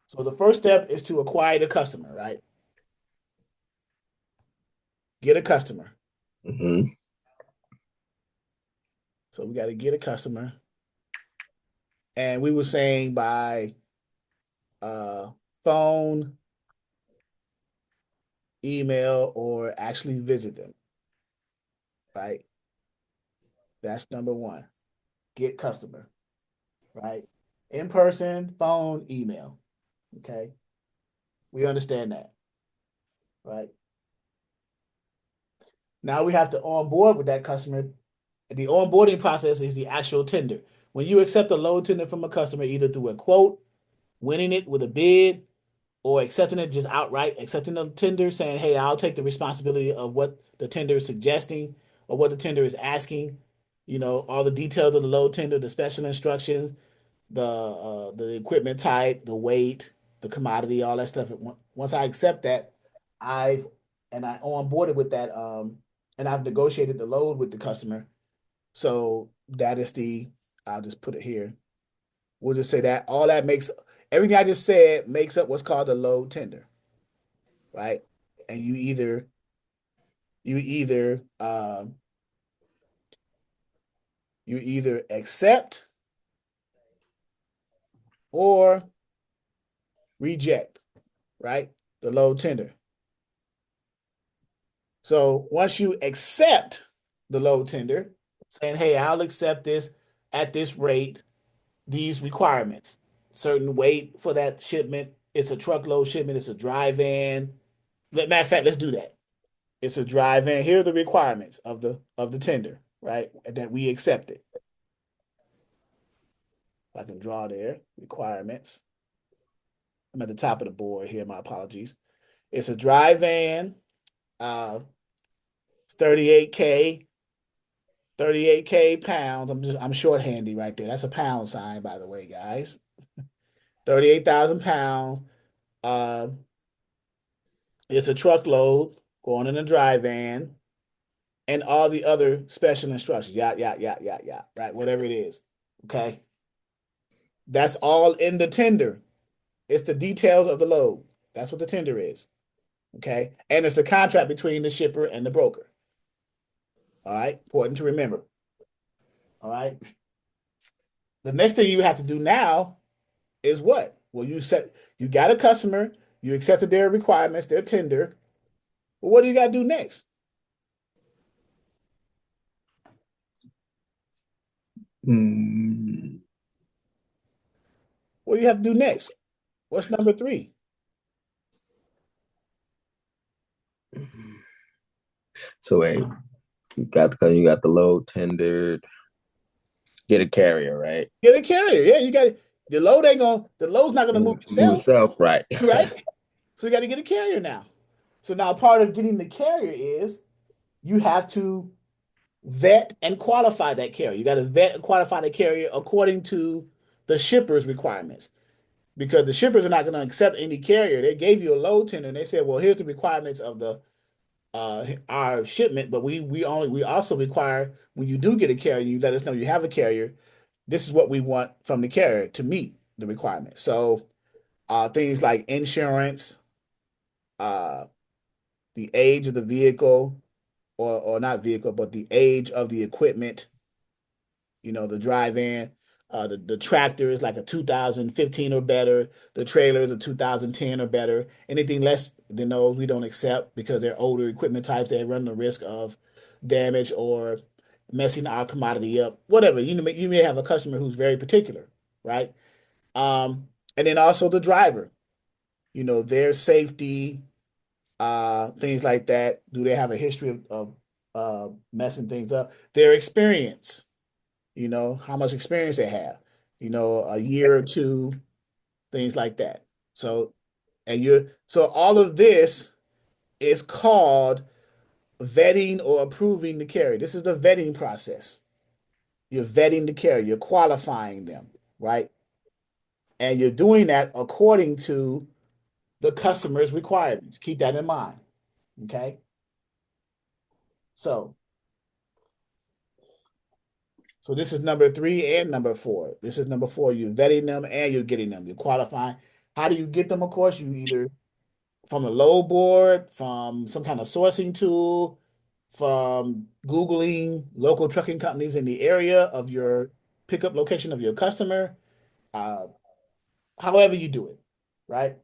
so the first step is to acquire the customer, right? Get a customer. Mm-hmm. So we got to get a customer. And we were saying by uh phone, email, or actually visit them, right? That's number one. Get customer, right? In person, phone, email. Okay. We understand that, right? Now we have to onboard with that customer. The onboarding process is the actual tender. When you accept a load tender from a customer, either through a quote, winning it with a bid, or accepting it just outright, accepting the tender, saying, hey, I'll take the responsibility of what the tender is suggesting or what the tender is asking, all the details of the load tender, the special instructions, the equipment type, the weight, the commodity, all that stuff. Once I accept that, I've I onboarded with that, and I've negotiated the load with the customer. So that is I'll just put it here. We'll just say that all that makes everything I just said makes up what's called a load tender, right? And you either you either accept or reject, right? The load tender. So once you accept the load tender, saying, hey, I'll accept this at this rate, these requirements, certain weight for that shipment, it's a truckload shipment, it's a dry van. Matter of fact, let's do that. It's a dry van. Here are the requirements of the tender, right? That we accepted. If I can draw there, requirements. I'm at the top of the board here. My apologies. It's a dry van. It's 38K pounds. I'm shorthandy right there. That's a pound sign, by the way, guys. 38,000 pounds. Uh, it's a truckload going in a dry van, and all the other special instructions. Yeah, yeah, yeah, yeah, yeah. Right, whatever it is. Okay, that's all in the tender. It's the details of the load. That's what the tender is. Okay, and it's the contract between the shipper and the broker. All right, important to remember. All right. The next thing you have to do now is what? Well, you got a customer, you accepted their requirements, their tender. Well, what do you got to do next? Mm. What do you have to do next? What's number three? So wait, you got the load tendered. Get a carrier, right? Get a carrier. Yeah, you got the load's not gonna move Move itself, itself, right? right? So you got to get a carrier now. So now part of getting the carrier is you have to vet and qualify that carrier. You got to vet and qualify the carrier according to the shipper's requirements. Because the shippers are not going to accept any carrier. They gave you a load tender and they said, well, here's the requirements our shipment, but we also require when you do get a carrier, you let us know you have a carrier. This is what we want from the carrier to meet the requirement. So things like insurance, uh, the age of the vehicle, or not vehicle, but the age of the equipment, the drive-in, the tractor is like a 2015 or better. The trailer is a 2010 or better. Anything less than those we don't accept because they're older equipment types. They run the risk of damage or messing our commodity up. Whatever. You may have a customer who's very particular, right? And then also the driver, their safety, things like that. Do they have a history of messing things up? Their experience, how much experience they have, a year or two, things like that. So, so all of this is called vetting or approving the carrier. This is the vetting process. You're vetting the carrier, you're qualifying them, right? And you're doing that according to the customer's requirements. Keep that in mind. Okay. So, so this is number three and number four. This is number four. You're vetting them and you're getting them. You're qualifying. How do you get them? Of course, you either from a load board, from some kind of sourcing tool, from Googling local trucking companies in the area of your pickup location of your customer, uh, however you do it, right?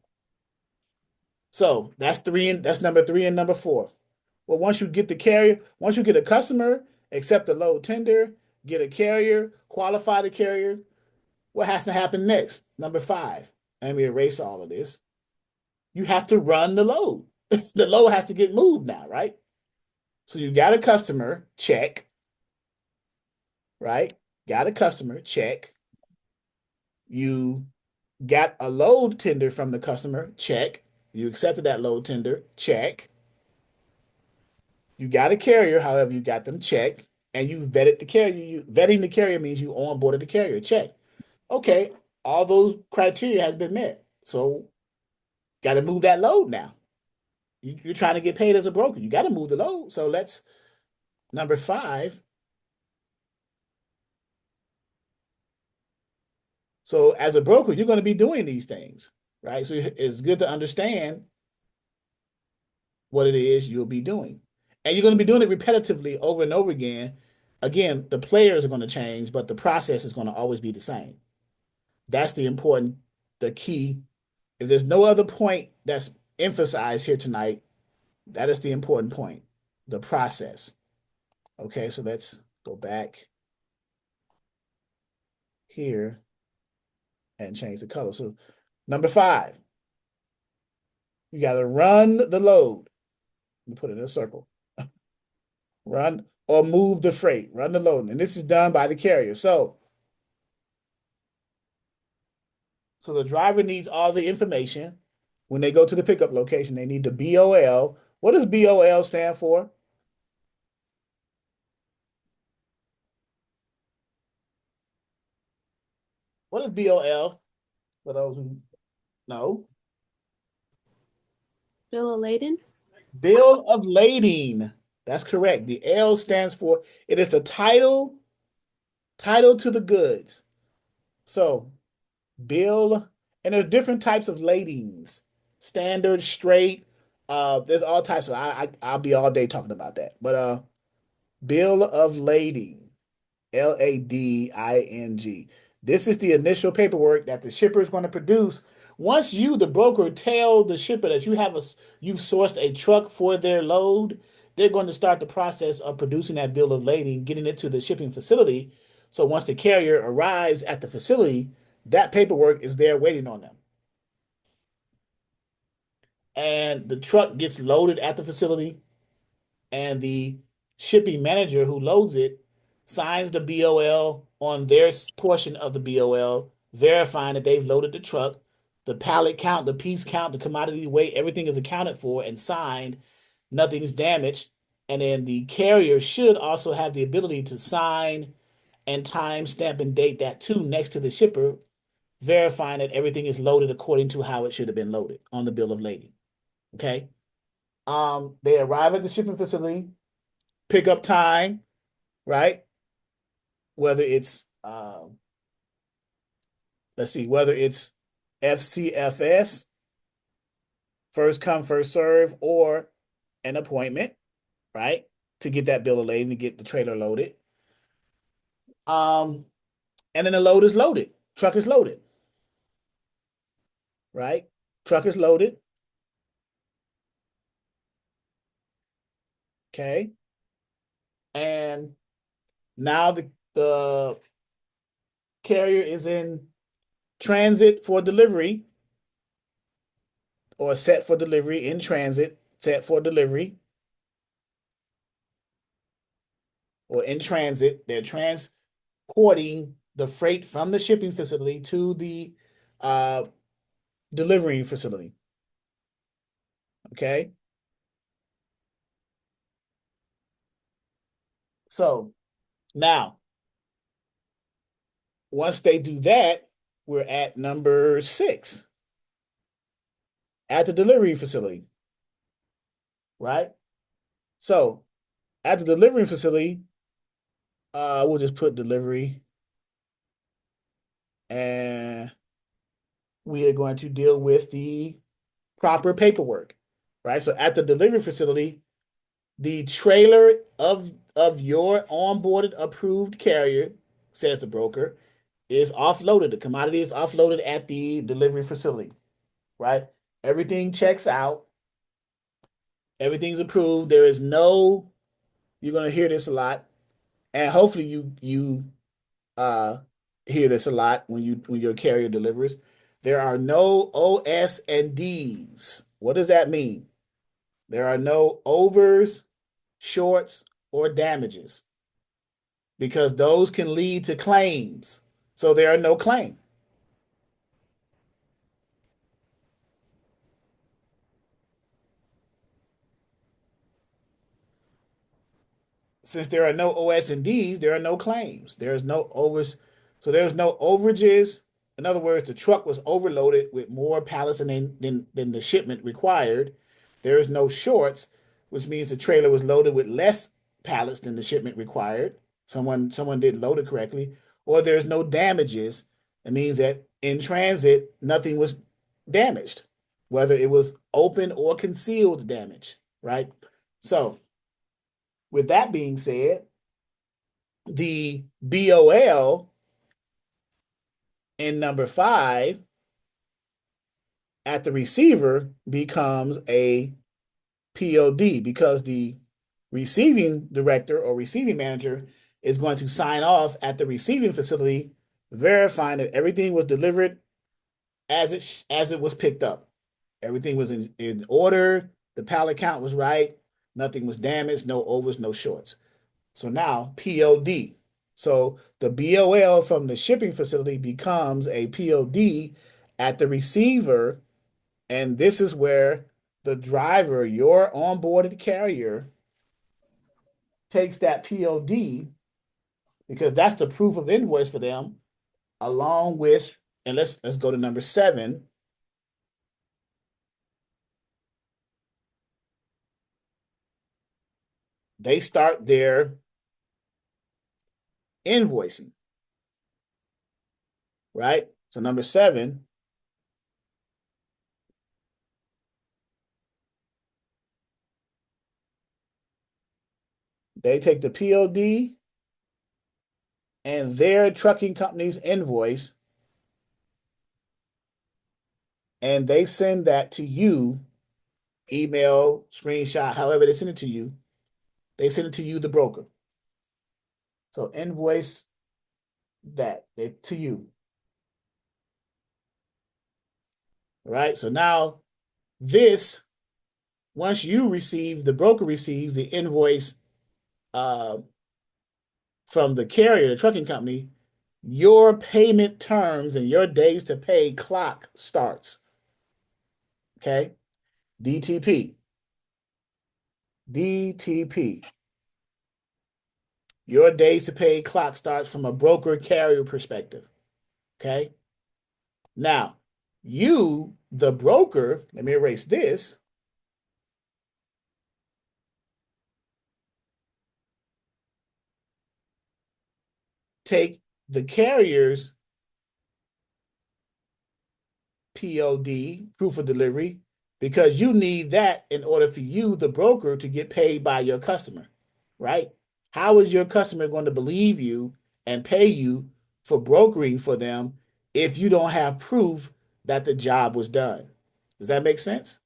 So that's number three and number four. Well, once you get the carrier, once you get a customer, accept the load tender, get a carrier, qualify the carrier, what has to happen next? Number five, and we erase all of this. You have to run the load. The load has to get moved now, right? So you got a customer, check, right? Got a customer, check. You got a load tender from the customer, check. You accepted that load tender, check. You got a carrier, however, you got them, check. And you vetted the carrier. Vetting the carrier means you onboarded the carrier, check. Okay, all those criteria has been met. So got to move that load now. You're trying to get paid as a broker. You got to move the load. So let's number five. So as a broker, you're going to be doing these things, right? So it's good to understand what it is you'll be doing. And you're going to be doing it repetitively over and over again. Again, the players are going to change, but the process is going to always be the same. That's the key is there's no other point that's emphasized here tonight. That is the important point, the process. Okay, so let's go back here and change the color. So number five, you got to run the load. You put it in a circle. Run or move the freight. Run the load. And this is done by the carrier. So the driver needs all the information. When they go to the pickup location, they need the BOL. What does BOL stand for? What is BOL for those who know? Bill of lading? Bill of lading. That's correct. The L stands for it is the title to the goods. So bill, and there's different types of ladings. Standard, straight. There's all types of I'll be all day talking about that. But bill of lading, LADING. This is the initial paperwork that the shipper is going to produce. Once you, the broker, tell the shipper that you've sourced a truck for their load, they're going to start the process of producing that bill of lading, getting it to the shipping facility. So once the carrier arrives at the facility, that paperwork is there waiting on them. And the truck gets loaded at the facility, and the shipping manager who loads it signs the BOL on their portion of the BOL, verifying that they've loaded the truck. The pallet count, the piece count, the commodity weight, everything is accounted for and signed. Nothing's damaged. And then the carrier should also have the ability to sign and time stamp and date that too next to the shipper, verifying that everything is loaded according to how it should have been loaded on the bill of lading. Okay. They arrive at the shipping facility, pickup time, right? Whether it's let's see, whether it's FCFS, first come, first serve, or an appointment, right? To get that bill of lading, to get the trailer loaded. Um, and then the load is loaded. Truck is loaded, right? Truck is loaded. Okay. And now the carrier is in transit for delivery or set for delivery in transit, set for delivery or in transit. They're transporting the freight from the shipping facility to the uh, delivering facility. Okay. So now, once they do that, we're at number 6 at the delivery facility, right? So at the delivery facility, we'll just put delivery and we are going to deal with the proper paperwork, right? So at the delivery facility, the trailer of your onboarded approved carrier, says the broker, is offloaded. The commodity is offloaded at the delivery facility, right? Everything checks out. Everything's approved. There is no, you're going to hear this a lot, and hopefully you uh hear this a lot when your carrier delivers. There are no OS and Ds. What does that mean? There are no overs, shorts, or damages because those can lead to claims. So there are no claims. Since there are no OS and Ds, there are no claims. There's no overs. So there's no overages. In other words, the truck was overloaded with more pallets than the shipment required. There is no shorts, which means the trailer was loaded with less pallets than the shipment required. Someone didn't load it correctly. Or there's no damages. It means that in transit, nothing was damaged, whether it was open or concealed damage, right? So with that being said, the BOL in number 5 at the receiver becomes a POD because the receiving director or receiving manager is going to sign off at the receiving facility, verifying that everything was delivered as it was picked up. Everything was in order. The pallet count was right. Nothing was damaged. No overs, no shorts. So now POD. So the BOL from the shipping facility becomes a POD at the receiver. And this is where the driver, your onboarded carrier, takes that POD because that's the proof of invoice for them, along with, and let's go to number 7. They start their invoicing, right? So number 7, they take the POD and their trucking company's invoice and they send that to you, email, screenshot, however they send it to you. They send it to you, the broker. So invoice to you, right? So now this, once the broker receives the invoice uh, from the carrier, the trucking company, your payment terms and your days to pay clock starts. Okay. DTP. DTP. Your days to pay clock starts from a broker carrier perspective. Okay. Now, you, the broker, let me erase this. take the carrier's POD, proof of delivery, because you need that in order for you, the broker, to get paid by your customer, right? How is your customer going to believe you and pay you for brokering for them if you don't have proof that the job was done? Does that make sense?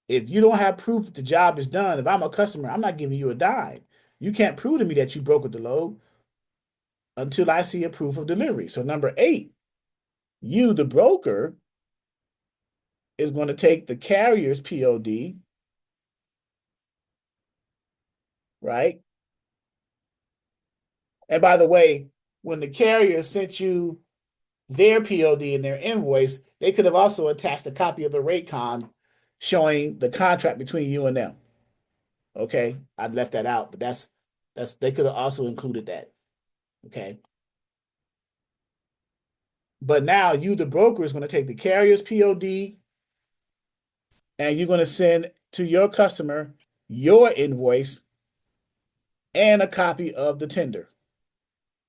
If you don't have proof that the job is done, if I'm a customer, I'm not giving you a dime. You can't prove to me that you brokered the load until I see a proof of delivery. So number 8, you, the broker, is going to take the carrier's POD, right? And by the way, when the carrier sent you their POD and their invoice, they could have also attached a copy of the rate con showing the contract between you and them. Okay, I left that out, but that's they could have also included that. Okay. But now you, the broker, is going to take the carrier's POD and you're going to send to your customer your invoice and a copy of the tender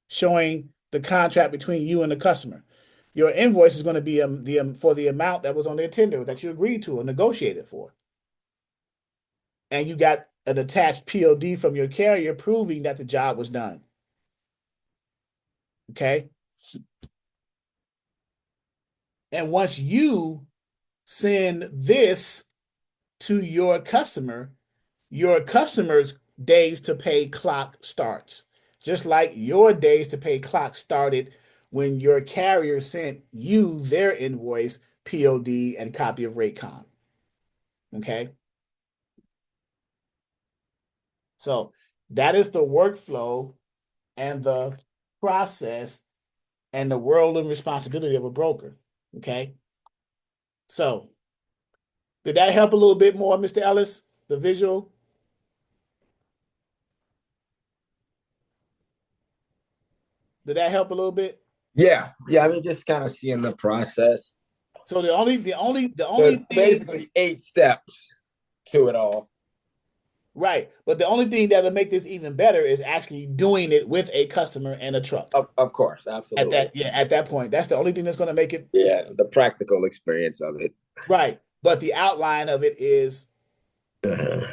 showing the contract between you and the customer. Your invoice is going to be for the amount that was on their tender that you agreed to or negotiated for. And you got an attached POD from your carrier proving that the job was done. Okay. And once you send this to your customer's days to pay clock starts. Just like your days to pay clock started when your carrier sent you their invoice, POD, and copy of Raycom. Okay. So that is the workflow and the process and the role and responsibility of a broker. Okay. So did that help a little bit more, Mr. Ellis? The visual? Did that help a little bit? Yeah. I mean, just kind of seeing the process. So the only There's thing, basically 8 steps to it all. right, but the only thing that'll make this even better is actually doing it with a customer and a truck. Of course, At absolutely. that, yeah, at that point, that's the only thing that's going to make it Yeah, the practical experience of it. right. But the outline of it is Uh-huh.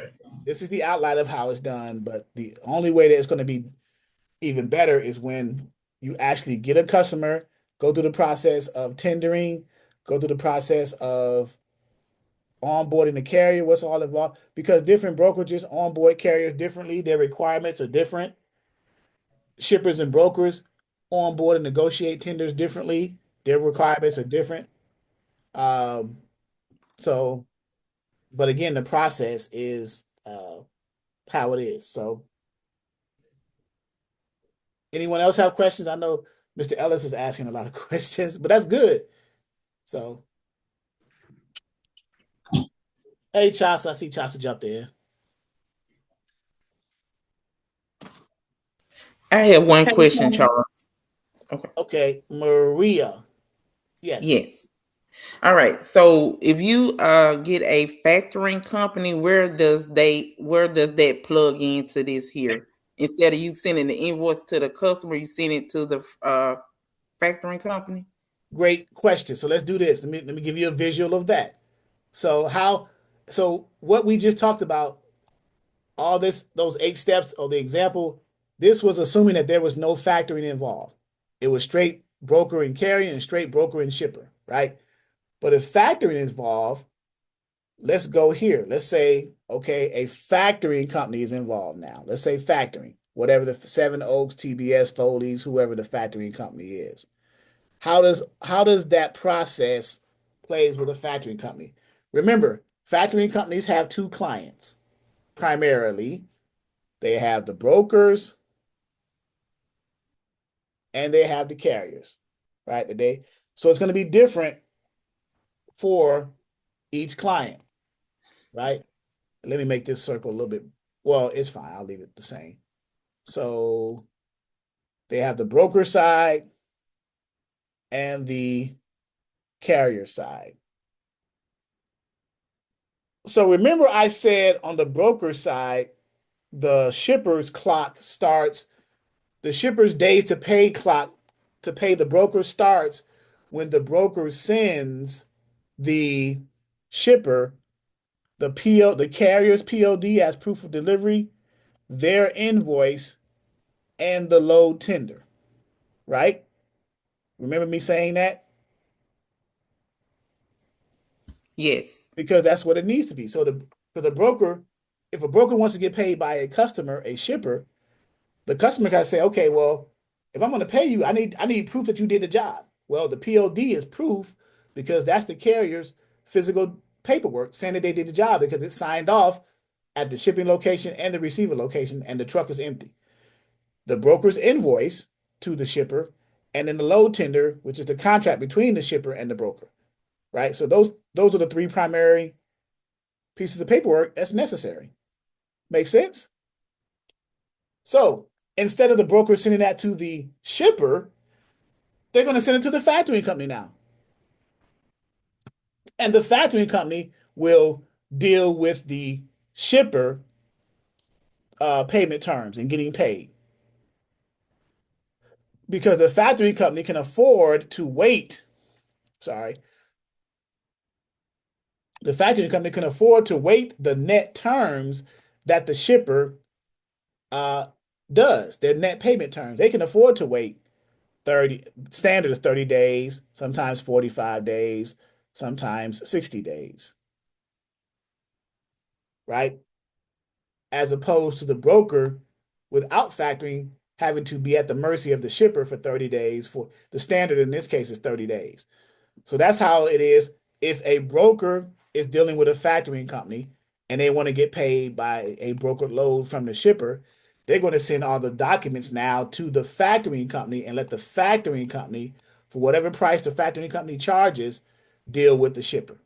this is the outline of how it's done. But the only way that it's going to be even better is when you actually get a customer, go through the process of tendering, go through the process of onboarding the carrier, what's all involved, because different brokerages onboard carriers differently, their requirements are different. Shippers and brokers onboard and negotiate tenders differently, their requirements are different. Um, so, but again, the process is how it is. So, anyone else have questions? I know Mr. Ellis is asking a lot of questions, but that's good. So, hey, Chasa, I see Chasa jumped in. I have one question, Charles. Okay. Okay, Maria. Yes. Yes. All right. So if you get a factoring company, where does that plug into this here? Instead of you sending the invoice to the customer, you send it to the factoring company. Great question. So let's do this. Let me give you a visual of that. So what we just talked about, all those 8 steps of the example, this was assuming that there was no factoring involved. It was straight broker and carrier and straight broker and shipper, right? But if factoring is involved, let's go here. Let's say, okay, a factoring company is involved now. Let's say factoring, whatever the Seven Oaks, TBS, Foley's, whoever the factoring company is. How does that process plays with a factoring company? Remember, factoring companies have two clients primarily. They have the brokers and they have the carriers, right? So it's going to be different for each client, right? Let me make this circle a little bit. Well, it's fine. I'll leave it the same. So they have the broker side and the carrier side. So remember, I said on the broker side, the shipper's clock starts The shipper's days to pay clock to pay the broker starts when the broker sends the shipper the carrier's POD as proof of delivery, their invoice, and the load tender. Right? Remember me saying that? Yes. Because that's what it needs to be. So for the broker, if a broker wants to get paid by a customer, a shipper, the customer got to say, okay, well, if I'm going to pay you, I need proof that you did the job. Well, the POD is proof because that's the carrier's physical paperwork saying that they did the job because it's signed off at the shipping location and the receiver location, and the truck is empty. The broker's invoice to the shipper, and then the load tender, which is the contract between the shipper and the broker. Right? So those are the three primary pieces of paperwork that's necessary. Make sense? So instead of the broker sending that to the shipper, they're going to send it to the factoring company now. And the factoring company will deal with the shipper payment terms and getting paid. Because the factoring company can afford to wait. Sorry. The factoring company can afford to wait the net terms that the shipper does, their net payment terms. They can afford to wait 30, standard is 30 days, sometimes 45 days, sometimes 60 days, right? As opposed to the broker without factoring having to be at the mercy of the shipper for 30 days. For the standard in this case is 30 days. So that's how it is if a broker is dealing with a factoring company and they want to get paid by a brokered load from the shipper, they're going to send all the documents now to the factoring company and let the factoring company, for whatever price the factoring company charges, deal with the shipper.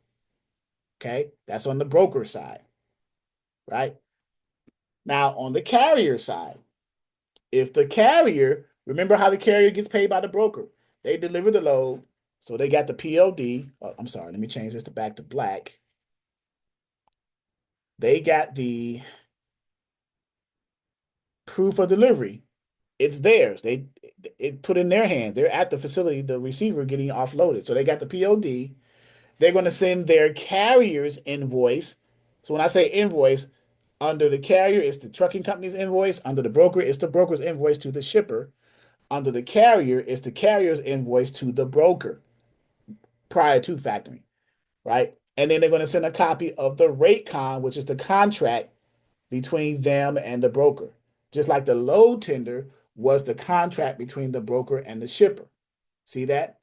Okay? That's on the broker side, right? Now, on the carrier side, if the carrier, remember how the carrier gets paid by the broker? They deliver the load, so they got the POD. Oh, I'm sorry, let me change this back to black. They got the proof of delivery. It's theirs. It put in their hands. They're at the facility, the receiver getting offloaded. So they got the POD. They're going to send their carrier's invoice. So when I say invoice, under the carrier, it's the trucking company's invoice. Under the broker, it's the broker's invoice to the shipper. Under the carrier, it's the carrier's invoice to the broker prior to factoring, right? And then they're going to send a copy of the rate con, which is the contract between them and the broker. Just like the load tender was the contract between the broker and the shipper. See that?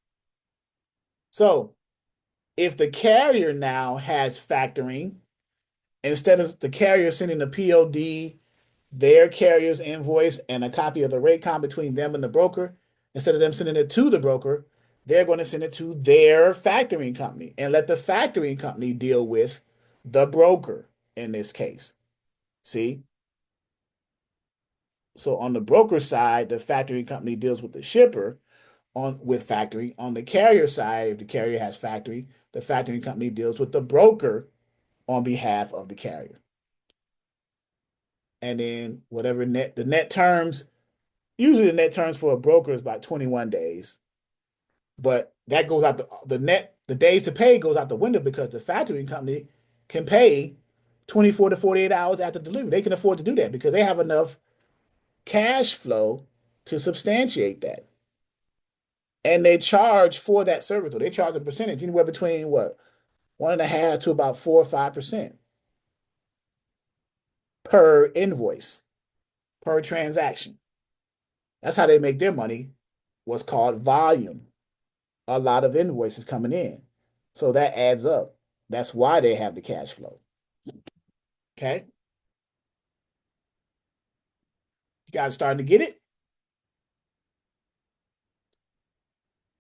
So if the carrier now has factoring, instead of the carrier sending the POD, their carrier's invoice, and a copy of the rate con between them and the broker, instead of them sending it to the broker, they're going to send it to their factoring company and let the factoring company deal with the broker in this case. See? So on the broker side, the factoring company deals with the shipper with factoring. On the carrier side, if the carrier has factoring, the factoring company deals with the broker on behalf of the carrier. And then whatever the net terms, usually the net terms for a broker is about 21 days. But that goes out the days to pay goes out the window because the factoring company can pay 24 to 48 hours after delivery. They can afford to do that because they have enough cash flow to substantiate that. And they charge for that service. They charge a percentage anywhere between what, 1.5% to about 4 or 5% per invoice, per transaction. That's how they make their money. What's called volume. A lot of invoices coming in. So that adds up. That's why they have the cash flow. Okay? You guys starting to get it?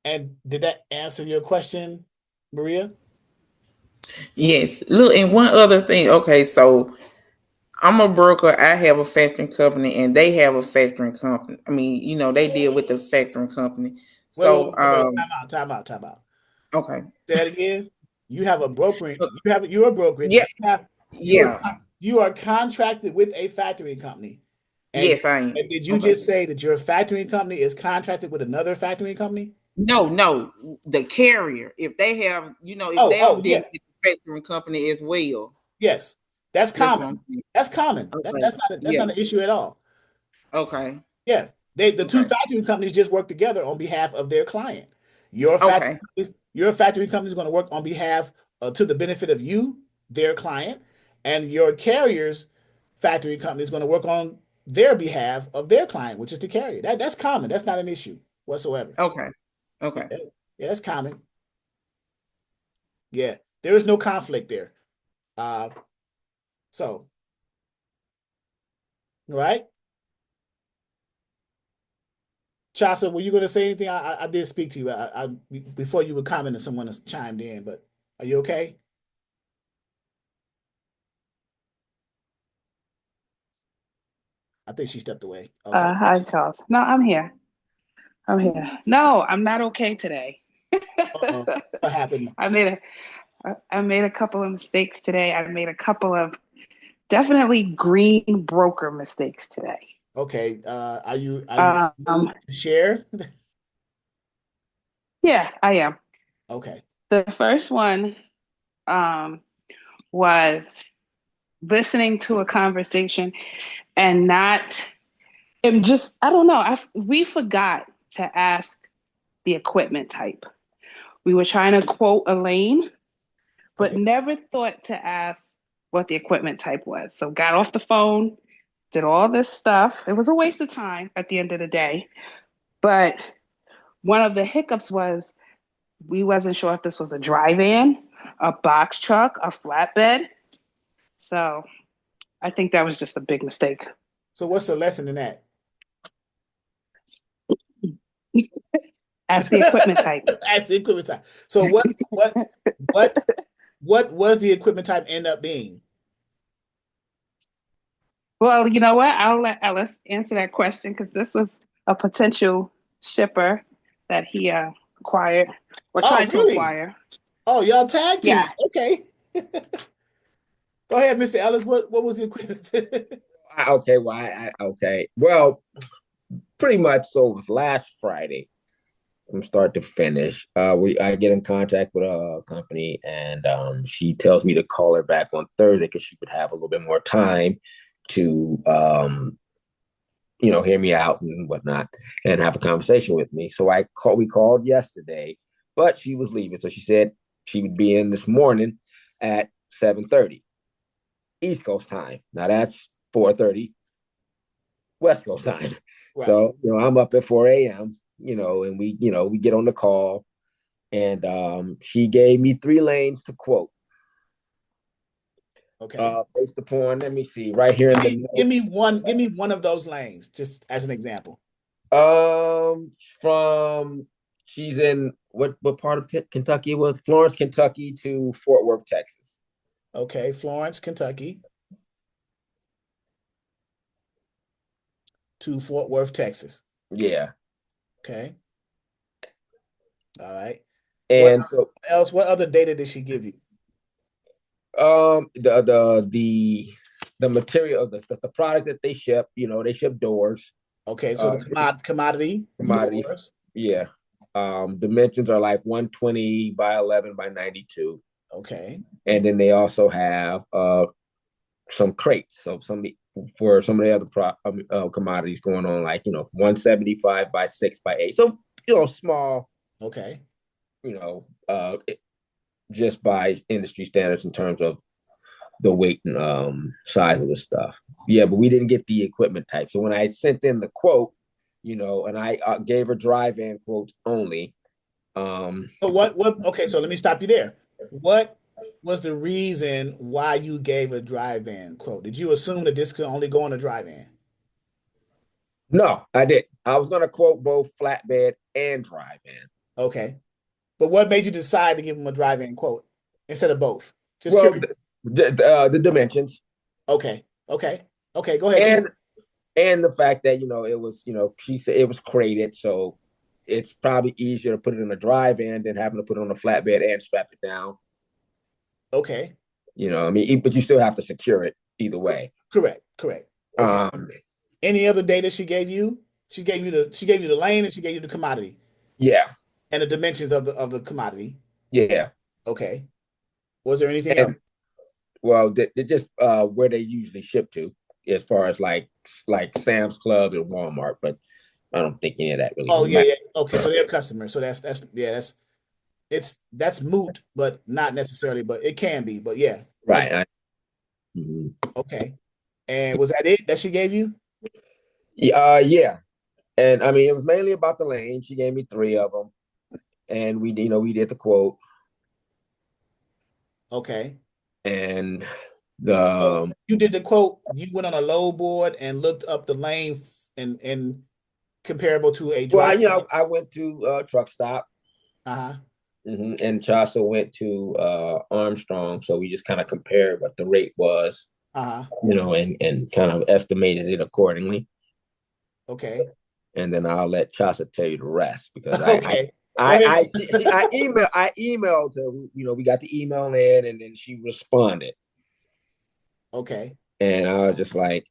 And did that answer your question, Maria? Yes. Look, and one other thing. Okay, so I'm a broker. I have a factoring company, and they have a factoring company. I mean, they deal with the factoring company. So, Wait. Time out. okay. Say that again. You have a brokering. You're a brokerage. Yeah, You yeah. are contracted with a factoring company. And, Yes, I am. and did you Okay. just say that your factoring company is contracted with another factoring company? No, the carrier. If they have, if Oh, they'll oh, yeah. benefit the factoring company as well. Yes. That's That's what common. I'm saying. That's common. Okay. That's Yeah. not an issue at all. Okay. Yeah. The two Okay. factoring companies just work together on behalf of their client. Your factory Okay. your factory company is going to work on behalf to the benefit of you, their client, and your carrier's factory company is going to work on their behalf of their client, which is the carrier. That's common. That's not an issue whatsoever. Okay. Yeah, Okay. yeah, that's common. Yeah, there is no conflict there. Uh, so right, Chasa, were you going to say anything? I did speak to you. Before you would comment, and someone has chimed in, but are you okay? I think she stepped away. Okay. Hi, Charles. No, I'm here. I'm here. No, I'm not okay today. Uh-oh. What happened? I made a couple of mistakes today. I made a couple of definitely green broker mistakes today. Okay. Are you willing Um, to share? yeah, I am. Okay. The first one um, was listening to a conversation and not, and just, I don't know, we forgot to ask the equipment type. We were trying to quote a lane, but Okay. never thought to ask what the equipment type was. So got off the phone, did all this stuff. It was a waste of time at the end of the day. But one of the hiccups was we wasn't sure if this was a dry van, a box truck, a flatbed. So I think that was just a big mistake. So what's the lesson in that? Ask the equipment type. That's the equipment type. So what what was the equipment type end up being? Well, you know what? I'll let Ellis answer that question because this was a potential shipper that he acquired or Oh, tried to really? acquire. Oh, y'all tag team. Yeah. Okay. Go ahead, Mr. Ellis. What was the equipment? Okay, well, okay. Well, pretty much. So it was last Friday from start to finish. I get in contact with a company, and she tells me to call her back on Thursday because she would have a little bit more time to hear me out and whatnot, and have a conversation with me. So we called yesterday, but she was leaving, so she said she would be in this morning at 7:30 East Coast time. Now that's 4:30 West Coast time. Right. So, I'm up at 4 a.m., and we get on the call, and she gave me 3 lanes to quote. Okay. Based upon, let me see, right here in the Give me one of those lanes, just as an example. From she's in what part of Kentucky it was? Florence, Kentucky to Fort Worth, Texas. Okay, Florence, Kentucky to Fort Worth, Texas. Yeah. Okay. All right. And so What other data did she give you? the material of the product that they ship, they ship doors. Okay, so the commodity Commodity. doors. Yeah. Dimensions are like 120 by 11 by 92. Okay. And then they also have some crates. So for some of the other commodities going on, like 175 by 6 by 8. So small. Okay. Just by industry standards in terms of the weight and size of the stuff. Yeah, but we didn't get the equipment type. So when I sent in the quote, and I gave her dry van quotes only. So okay, so let me stop you there. What was the reason why you gave a dry van quote? Did you assume that this could only go on a dry van? No, I didn't. I was going to quote both flatbed and dry van. Okay. But what made you decide to give them a dry van quote instead of both? Just Well, curious. the dimensions. Okay. Go ahead. And the fact that it was she said it was crated, so it's probably easier to put it in a dry van than having to put it on a flatbed and strap it down. Okay. I mean, but you still have to secure it either way. Correct. Okay. Any other data she gave you? She gave you the lane and she gave you the commodity Yeah. and the dimensions of the commodity. Yeah. Okay. Was there anything else? And well, they just where they usually ship to, as far as like Sam's Club and Walmart, but I don't think any of that really Oh yeah, matters. yeah. Okay, so they're customers. So that's moot, but not necessarily, but it can be. But yeah. Right. Mhm. Okay. And was that it that she gave you? Yeah. And I mean, it was mainly about the lane. She gave me 3 of them, and we did the quote, Okay. and So the you did the quote, you went on a load board and looked up the lane and comparable to a well, drive. I went to truck stop, Uh-huh. and Chasa went to Armstrong, so we just kind of compared what the rate was, Uh-huh. and kind of estimated it accordingly. Okay. And then I'll let Chasa tell you the rest, because Okay. Go ahead. I emailed her. We got the email in, and then she responded, Okay. and I was just like,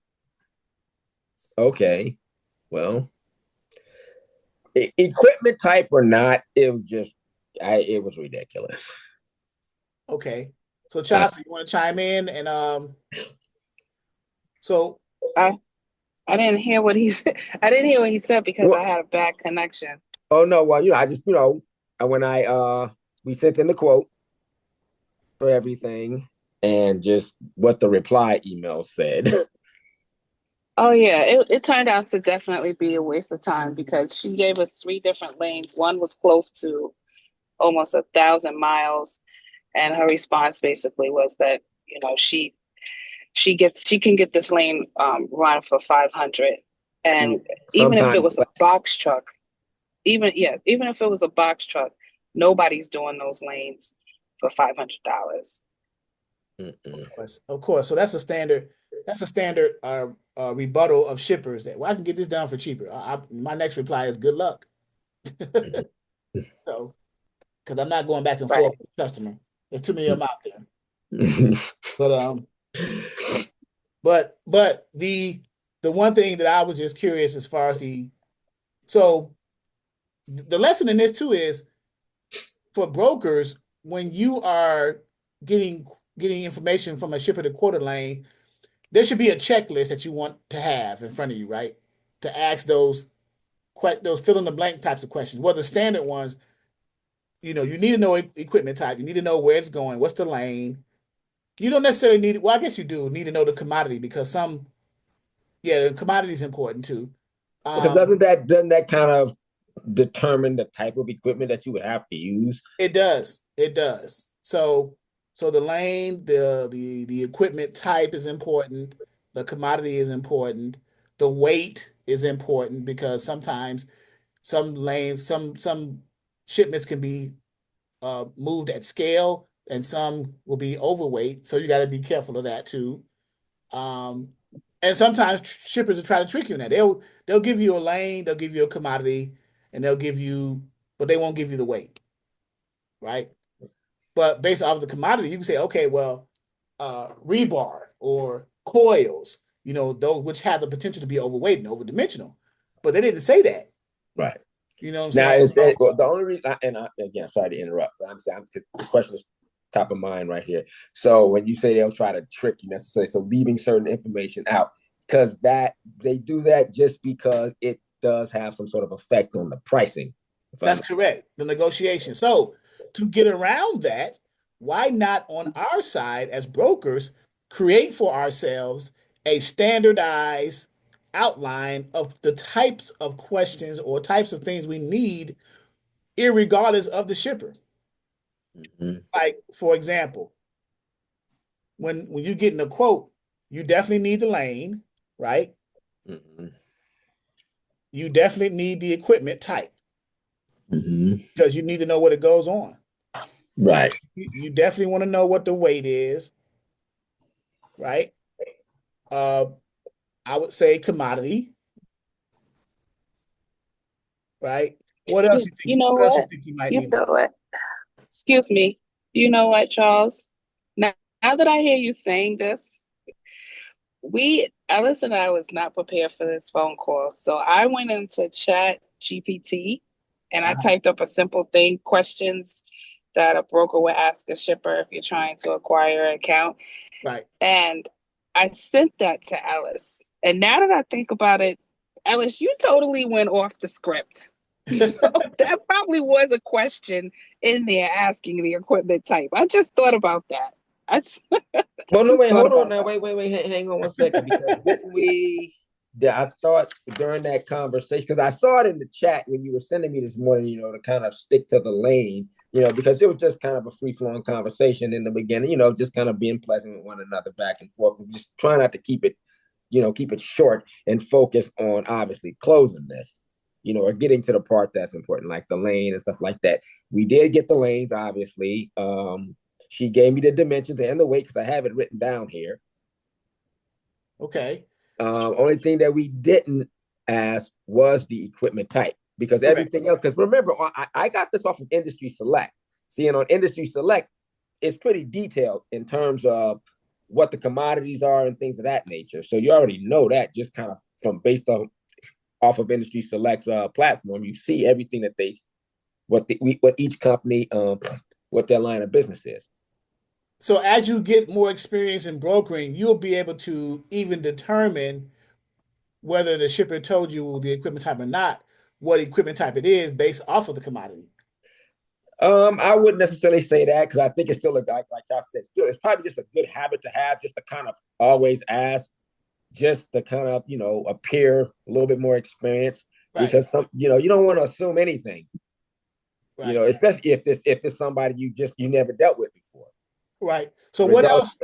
okay, well, equipment type or not, it was ridiculous. Okay. So Uh, Chelsea, you want to chime in? And so I I didn't hear what he said. I didn't hear what he said because I well, had a bad connection. oh no, well, I just when we sent in the quote for everything, and just what the reply email said. Oh yeah, it turned out to definitely be a waste of time because she gave us 3 different lanes. One was close to almost 1,000 miles, and her response basically was that she can get this lane run for 500, and even if it Sometimes was a less. box truck, even if it was a box truck, nobody's doing those lanes for $500. Mm-mm. of course. So that's a standard rebuttal of shippers that well, I can get this done for cheaper. My next reply is good luck. So because I'm not going back and Right. forth with the customer. There's too many of them out there. But but the one thing that I was just curious as far as so the lesson in this too is for brokers when you are getting getting information from a shipper to quarter lane, there should be a checklist that you want to have in front of you, right? To ask those fill in the blank types of questions. Well, the standard ones, you need to know equipment type, you need to know where it's going, what's the lane. You don't necessarily need, well, I guess you do need to know the commodity because the commodity is important too. Because Um, doesn't that kind of determine the type of equipment that you would have to use? it does. It does. So the lane, the equipment type is important. The commodity is important. The weight is important because sometimes some lanes, some shipments can be moved at scale and some will be overweight. So you got to be careful of that too. Um, and sometimes shippers will try to trick you in that. They'll give you a lane, they'll give you a commodity, and but they won't give you the weight, right? But based off the commodity, you can say, okay, well, rebar or coils, those which have the potential to be overweight and overdimensional. But they didn't say that. Right. You know what I'm Now, saying? well, the only reason, again, sorry to interrupt, but I'm saying the question is top of mind right here. So when you say they'll try to trick you necessarily, so leaving certain information out, because they do that just because it does have some sort of effect on the pricing. That's correct. The negotiation. So to get around that, why not on our side as brokers create for ourselves a standardized outline of the types of questions or types of things we need, irregardless of the shipper? Mm-hmm. Like, for example, when you're getting a quote, you definitely need the lane, right? Mm-hmm. You definitely need the equipment type Mm-hmm. because you need to know what it goes on. Right. You definitely want to know what the weight is, right? Uh, I would say commodity, right? What else you You think? know What else you what? think you might You need? know what? Excuse me. You know what, Charles? Now that I hear you saying this, Alice and I was not prepared for this phone call. So I went into Chat GPT and I typed up a simple thing, questions that a broker would ask a shipper if you're trying to acquire an account. Right. And I sent that to Alice. And now that I think about it, Alice, you totally went off the script. So that probably was a question in there asking the equipment type. I just thought about that. Well, no, wait, hold on that. now. Wait, hang on one second. Because didn't we? I thought during that conversation, because I saw it in the chat when you were sending me this morning, to kind of stick to the lane, because it was just kind of a free-flowing conversation in the beginning, just kind of being pleasant with one another back and forth. Just trying not to keep it, keep it short and focus on obviously closing this, or getting to the part that's important, like the lane and stuff like that. We did get the lanes, obviously. She gave me the dimensions and the weight because I have it written down here. Okay. Only thing that we didn't ask was the equipment type, because everything else, because remember, I got this off of Industry Select. See, and on Industry Select, it's pretty detailed in terms of what the commodities are and things of that nature. So you already know that just kind of from based off of Industry Select's platform. You see everything that what each company, what their line of business is. So as you get more experience in brokering, you'll be able to even determine whether the shipper told you the equipment type or not, what equipment type it is based off of the commodity. I wouldn't necessarily say that, because I think it's still like I said, it's probably just a good habit to have, just to kind of always ask, just to kind of appear a little bit more experienced, because you don't want to assume anything, especially if it's somebody you never dealt with before. Right. So what else?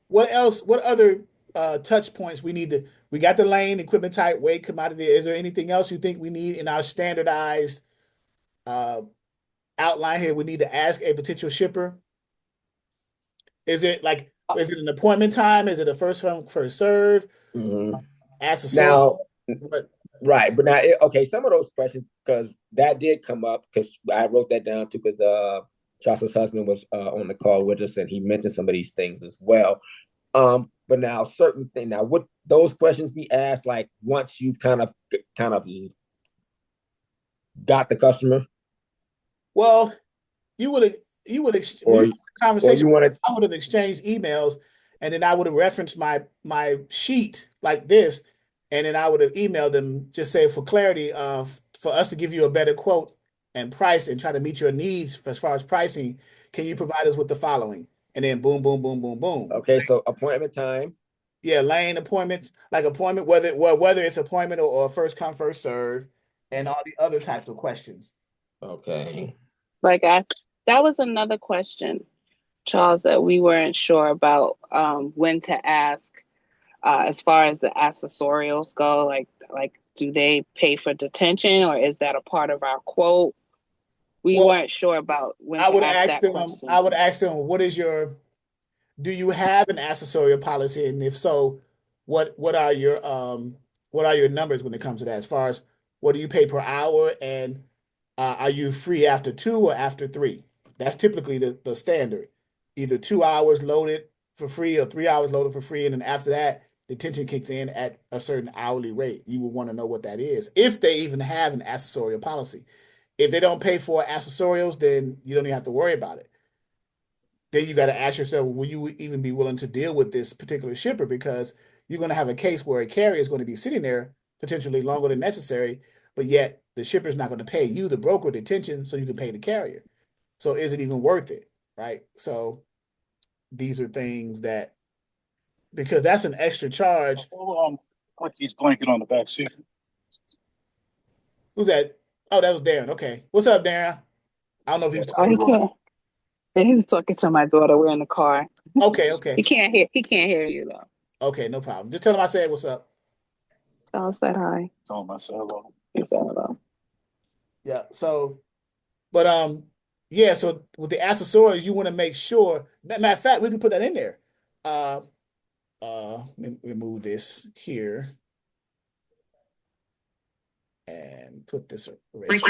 What other touch points we got the lane, equipment type, weight, commodity. Is there anything else you think we need in our standardized outline here we need to ask a potential shipper? Is it an appointment time? Is it a first come, first serve? Accessories? Now, What? right. But now, okay, some of those questions, because that did come up, because I wrote that down too, because Jocelyn's husband was on the call with us, and he mentioned some of these things as well. But now would those questions be asked like once you kind of got the customer? Well, you would when you conversation. I would have exchanged emails, and then I would have referenced my sheet like this, and then I would have emailed them, just say for clarity, for us to give you a better quote and price and try to meet your needs as far as pricing, can you provide us with the following? And then boom, boom, boom, boom, boom. Okay, so appointment time. Yeah, lane appointments, whether it's appointment or first come, first serve, and all the other types of questions. Okay. That was another question, Charles, that we weren't sure about when to ask as far as the accessorials go. Like, do they pay for detention, or is that a part of our quote? We weren't sure about when to ask that question. I would ask them, do you have an accessorial policy? And if so, what are your numbers when it comes to that? As far as what do you pay per hour, and are you free after 2 or after 3? That's typically the standard. Either 2 hours loaded for free or 3 hours loaded for free, and then after that, detention kicks in at a certain hourly rate. You would want to know what that is, if they even have an accessorial policy. If they don't pay for accessorials, then you don't even have to worry about it. Then you got to ask yourself, will you even be willing to deal with this particular shipper? Because you're going to have a case where a carrier is going to be sitting there potentially longer than necessary, but yet the shipper is not going to pay you, the broker, detention, so you can pay the carrier. So is it even worth it, right? So these are things that, because that's an extra charge. Put these blanket on the back seat. Who's that? Oh, that was Darren. Okay. What's up, Darren? I don't know if he was talking. He was talking to my daughter. We're in the car. Okay. He can't hear you though. Okay, no problem. Just tell him I said what's up. Tell us that hi. Tell him I said hello. He said hello. Yeah. So, but yeah. So with the accessories, you want to make sure. Matter of fact, we can put that in there. Let me remove this here and put this eraser.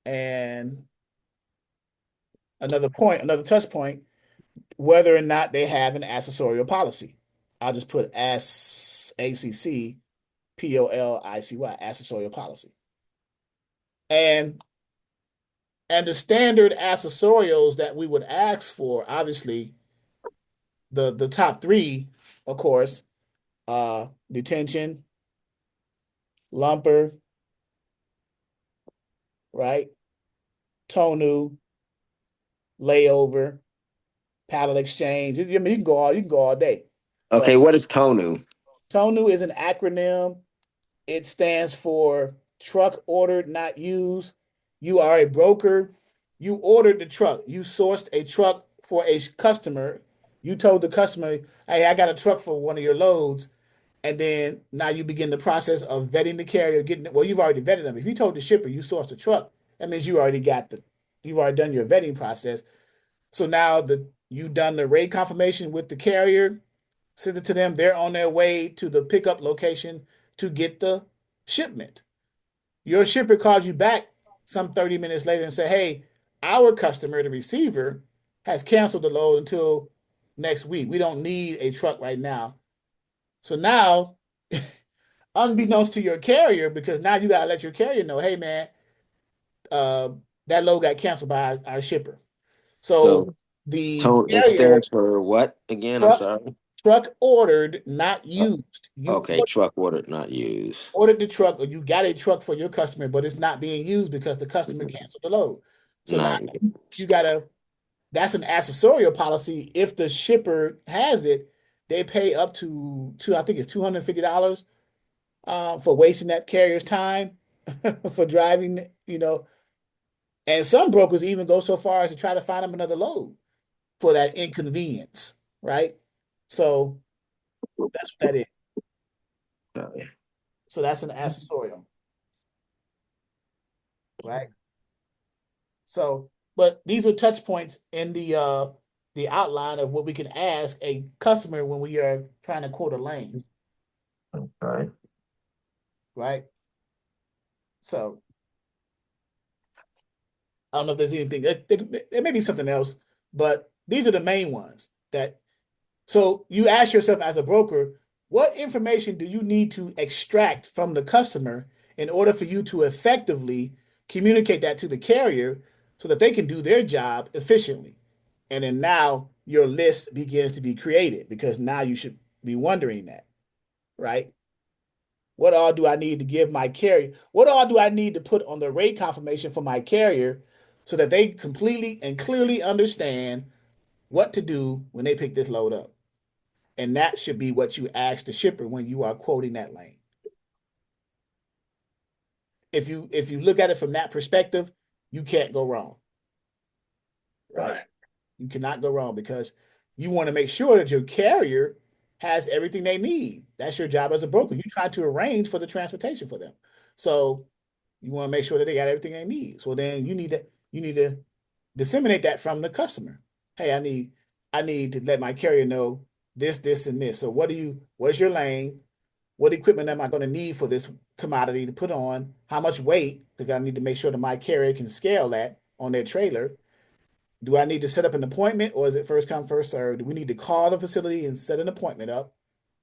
And another touch point. whether or not they have an accessorial policy. I'll just put ACC POLICY, accessorial policy. And the standard accessorials that we would ask for, obviously, the top three, of course, detention, lumper, right? Tonu, layover, pallet exchange. I mean, you can go all day. Okay, But what is TONU? TONU is an acronym. It stands for truck ordered, not used. You are a broker. You ordered the truck. You sourced a truck for a customer. You told the customer, hey, I got a truck for one of your loads. And then now you begin the process of vetting the carrier, well, you've already vetted them. If you told the shipper you sourced a truck, that means you've already done your vetting process. So now you've done the rate confirmation with the carrier, send it to them. They're on their way to the pickup location to get the shipment. Your shipper calls you back some 30 minutes later and say, hey, our customer, the receiver, has canceled the load until next week. We don't need a truck right now. So now, unbeknownst to your carrier, because now you gotta let your carrier know, hey man, uh, that load got canceled by our shipper. So So the tone it carrier stands for what again? I'm truck sorry. truck ordered, not Uh, used. You okay, truck ordered, not used. ordered the truck, or you got a truck for your customer, but it's not being used because the customer canceled the load. So now Not you used. gotta, that's an accessorial policy. If the shipper has it, they pay up to I think it's $250 for wasting that carrier's time for driving, and some brokers even go so far as to try to find them another load for that inconvenience, right? So that's what that is. Okay. So that's an accessorial, right? So, but these are touch points in the outline of what we can ask a customer when we are trying to quote a lane, Okay. right? So I don't know if there's anything. There may be something else, but these are the main ones that. So you ask yourself as a broker, what information do you need to extract from the customer in order for you to effectively communicate that to the carrier so that they can do their job efficiently? And then now your list begins to be created because now you should be wondering that, right? What all do I need to give my carrier? What all do I need to put on the rate confirmation for my carrier so that they completely and clearly understand what to do when they pick this load up? And that should be what you ask the shipper when you are quoting that lane. If you look at it from that perspective, you can't go wrong, right? You cannot go wrong because you want to make sure that your carrier has everything they need. That's your job as a broker. You try to arrange for the transportation for them. So you want to make sure that they got everything they need. So then you need to disseminate that from the customer. Hey, I need to let my carrier know this, and this. So what's your lane? What equipment am I going to need for this commodity to put on? How much weight? Because I need to make sure that my carrier can scale that on their trailer. Do I need to set up an appointment or is it first come, first serve? Do we need to call the facility and set an appointment up?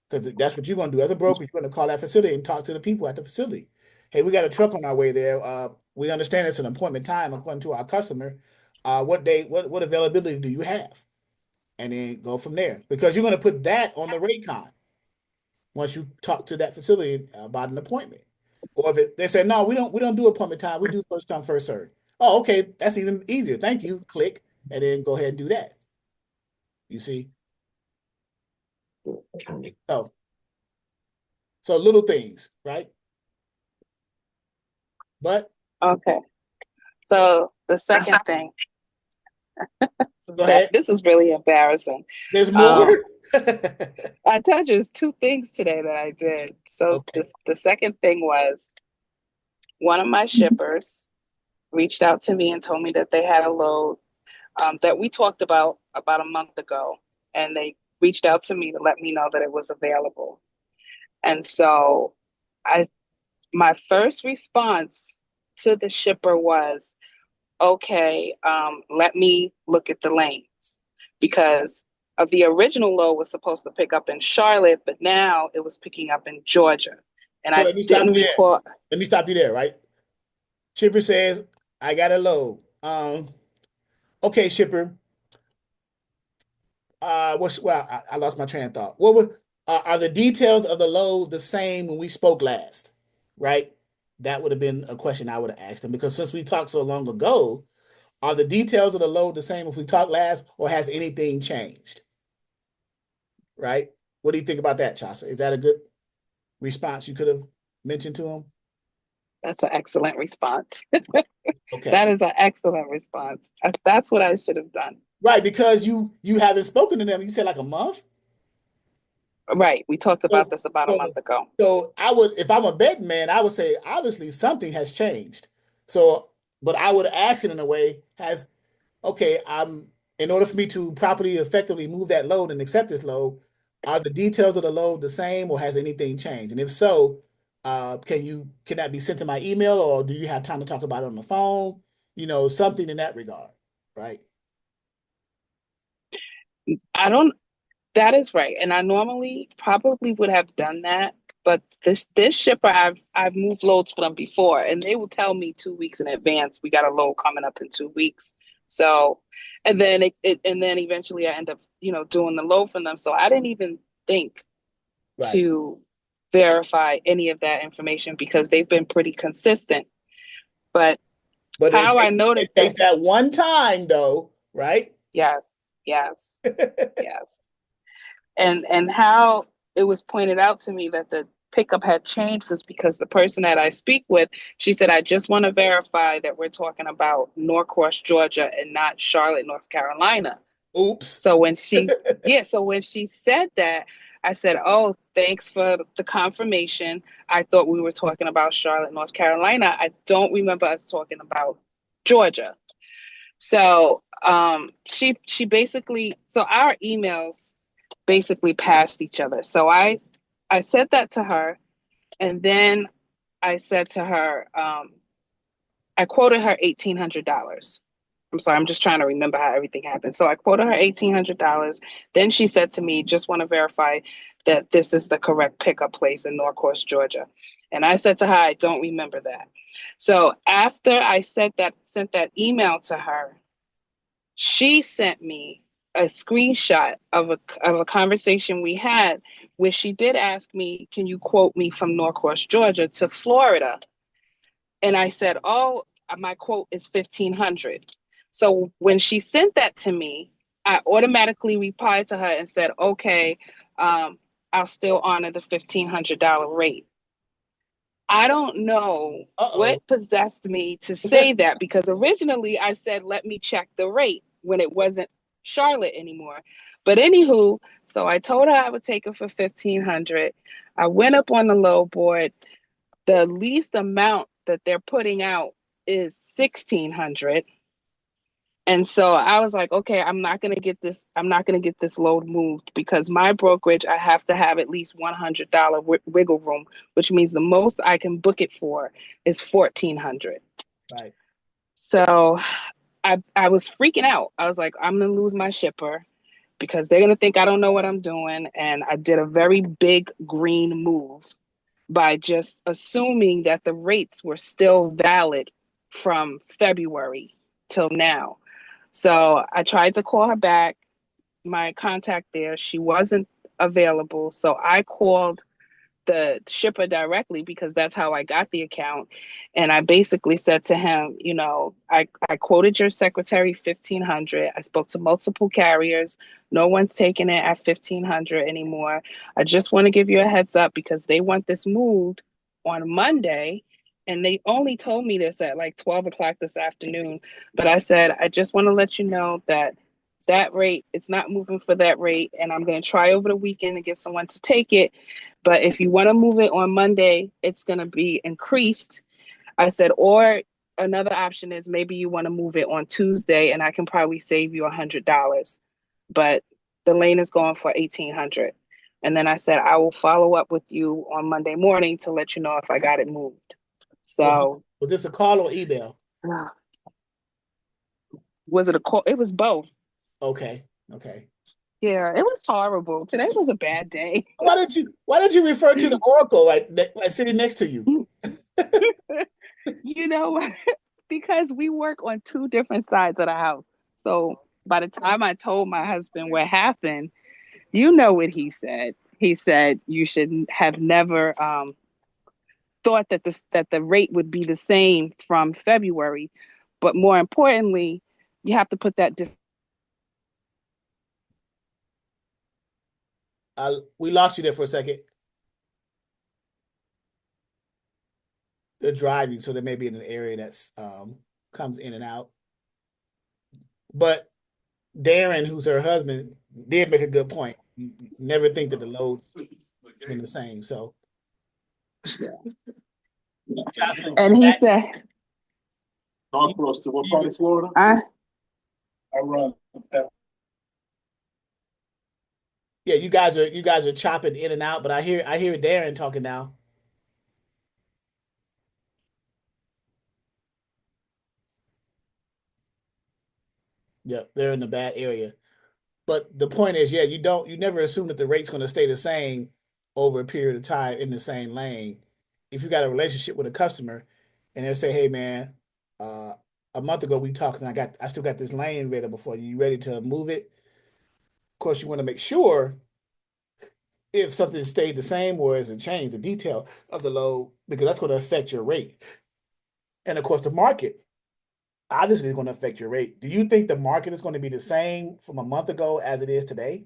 Because that's what you're going to do as a broker. You're going to call that facility and talk to the people at the facility. Hey, we got a truck on our way there. We understand it's an appointment time according to our customer. What day, what availability do you have? And then go from there. Because you're going to put that on the rate con once you talk to that facility about an appointment. Or if they say, no, we don't do appointment time. We do first come, first serve. Oh, okay. That's even easier. Thank you. Click and then go ahead and do that. You see? Okay. So little things, right? But Okay. So the second thing, go ahead. this is really embarrassing. There's more. I told you two things today that I did. So Okay. the second thing was one of my shippers reached out to me and told me that they had a load that we talked about a month ago, and they reached out to me to let me know that it was available. And so my first response to the shipper was, okay, let me look at the lanes. because of the original load was supposed to pick up in Charlotte, but now it was picking up in Georgia. And So I let me stop didn't you there. record. Let me stop you there, right? Shipper says, I got a load. Okay, shipper. I lost my train of thought. What were are the details of the load the same when we spoke last? Right? That would have been a question I would have asked him because since we talked so long ago, are the details of the load the same if we talked last, or has anything changed? Right? What do you think about that, Chasa? Is that a good response you could have mentioned to him? That's an excellent response. Okay. That is an excellent response. That's what I should have done. Right, because you haven't spoken to them. You said like a month. Right. We talked about So this about a so month ago. so I would, if I'm a betting man, I would say obviously something has changed. So, but I would ask it in a way, has okay, in order for me to properly effectively move that load and accept this load, are the details of the load the same or has anything changed? And if so, can that be sent to my email or do you have time to talk about it on the phone? Something in that regard, right? I don't That is right. And I normally probably would have done that, but this shipper I've moved loads for them before and they will tell me 2 weeks in advance we got a load coming up in 2 weeks. So and then and then eventually I end up, doing the load for them. So I didn't even think Right. to verify any of that information because they've been pretty consistent. But But how I it noticed takes that, that one time though, right? yes, yes, yes. And how it was pointed out to me that the pickup had changed was because the person that I speak with, she said, I just want to verify that we're talking about Norcross, Georgia and not Charlotte, North Carolina. Oops. So when she, yeah, so when she said that, I said, oh, thanks for the confirmation. I thought we were talking about Charlotte, North Carolina. I don't remember us talking about Georgia. So she basically, so our emails basically passed each other. So I said that to her, and then I said to her, I quoted her $1,800. I'm sorry, I'm just trying to remember how everything happened. So I quoted her $1,800. Then she said to me, just want to verify that this is the correct pickup place in Norcross, Georgia. And I said to her, I don't remember that. So after I sent that email to her, she sent me a screenshot of a conversation we had where she did ask me, can you quote me from Norcross, Georgia to Florida? And I said, oh, my quote is 1,500. So when she sent that to me, I automatically replied to her and said, okay, I'll still honor the $1,500 rate. I don't know Uh-oh. what possessed me to say that because originally I said, let me check the rate when it wasn't Charlotte anymore. But anywho, so I told her I would take her for 1,500. I went up on the low board. The least amount that they're putting out is 1,600. And so I was like, okay, I'm not going to get this load moved because my brokerage, I have to have at least $100 wiggle room, which means the most I can book it for is 1,400. Right. So I was freaking out. I was like, I'm going to lose my shipper because they're going to think I don't know what I'm doing. And I did a very big green move by just assuming that the rates were still valid from February till now. So I tried to call her back, my contact there. She wasn't available. So I called the shipper directly because that's how I got the account. And I basically said to him, I quoted your secretary 1,500. I spoke to multiple carriers. No one's taking it at 1,500 anymore. I just want to give you a heads up because they want this moved on Monday. And they only told me this at like 12 o'clock this afternoon. But I said, I just want to let you know that rate, it's not moving for that rate. And I'm going to try over the weekend to get someone to take it. But if you want to move it on Monday, it's going to be increased. I said, or another option is maybe you want to move it on Tuesday and I can probably save you $100. But the lane is going for 1,800. And then I said, I will follow up with you on Monday morning to let you know if I got it moved. So Was this a call or email? was it a call? It was both. Okay. Okay. Yeah, it was horrible. Today was a bad day. Why did you refer to the Oracle like sitting next to you? You know what? Because we work on two different sides of the house. So by the time I told my husband what happened, you know what he said. He said you should have never thought that the rate would be the same from February, but more importantly, you have to put that. We lost you there for a second. They're driving, so they may be in an area that's comes in and out. But Darren, who's her husband, did make a good point. You never think that the load been the same. So, Jocelyn, And you he back? said, North Coastal, what part of Florida? I run. Yeah, you guys are chopping in and out, but I hear Darren talking now. Yep, they're in the bad area. But the point is, yeah, you never assume that the rate's going to stay the same over a period of time in the same lane. If you got a relationship with a customer and they'll say, "Hey man, uh a month ago we talked and I still got this lane available for you. You ready to move it?" Of course, you want to make sure if something stayed the same or is a change, the detail of the load, because that's going to affect your rate. And of course, the market obviously is going to affect your rate. Do you think the market is going to be the same from a month ago as it is today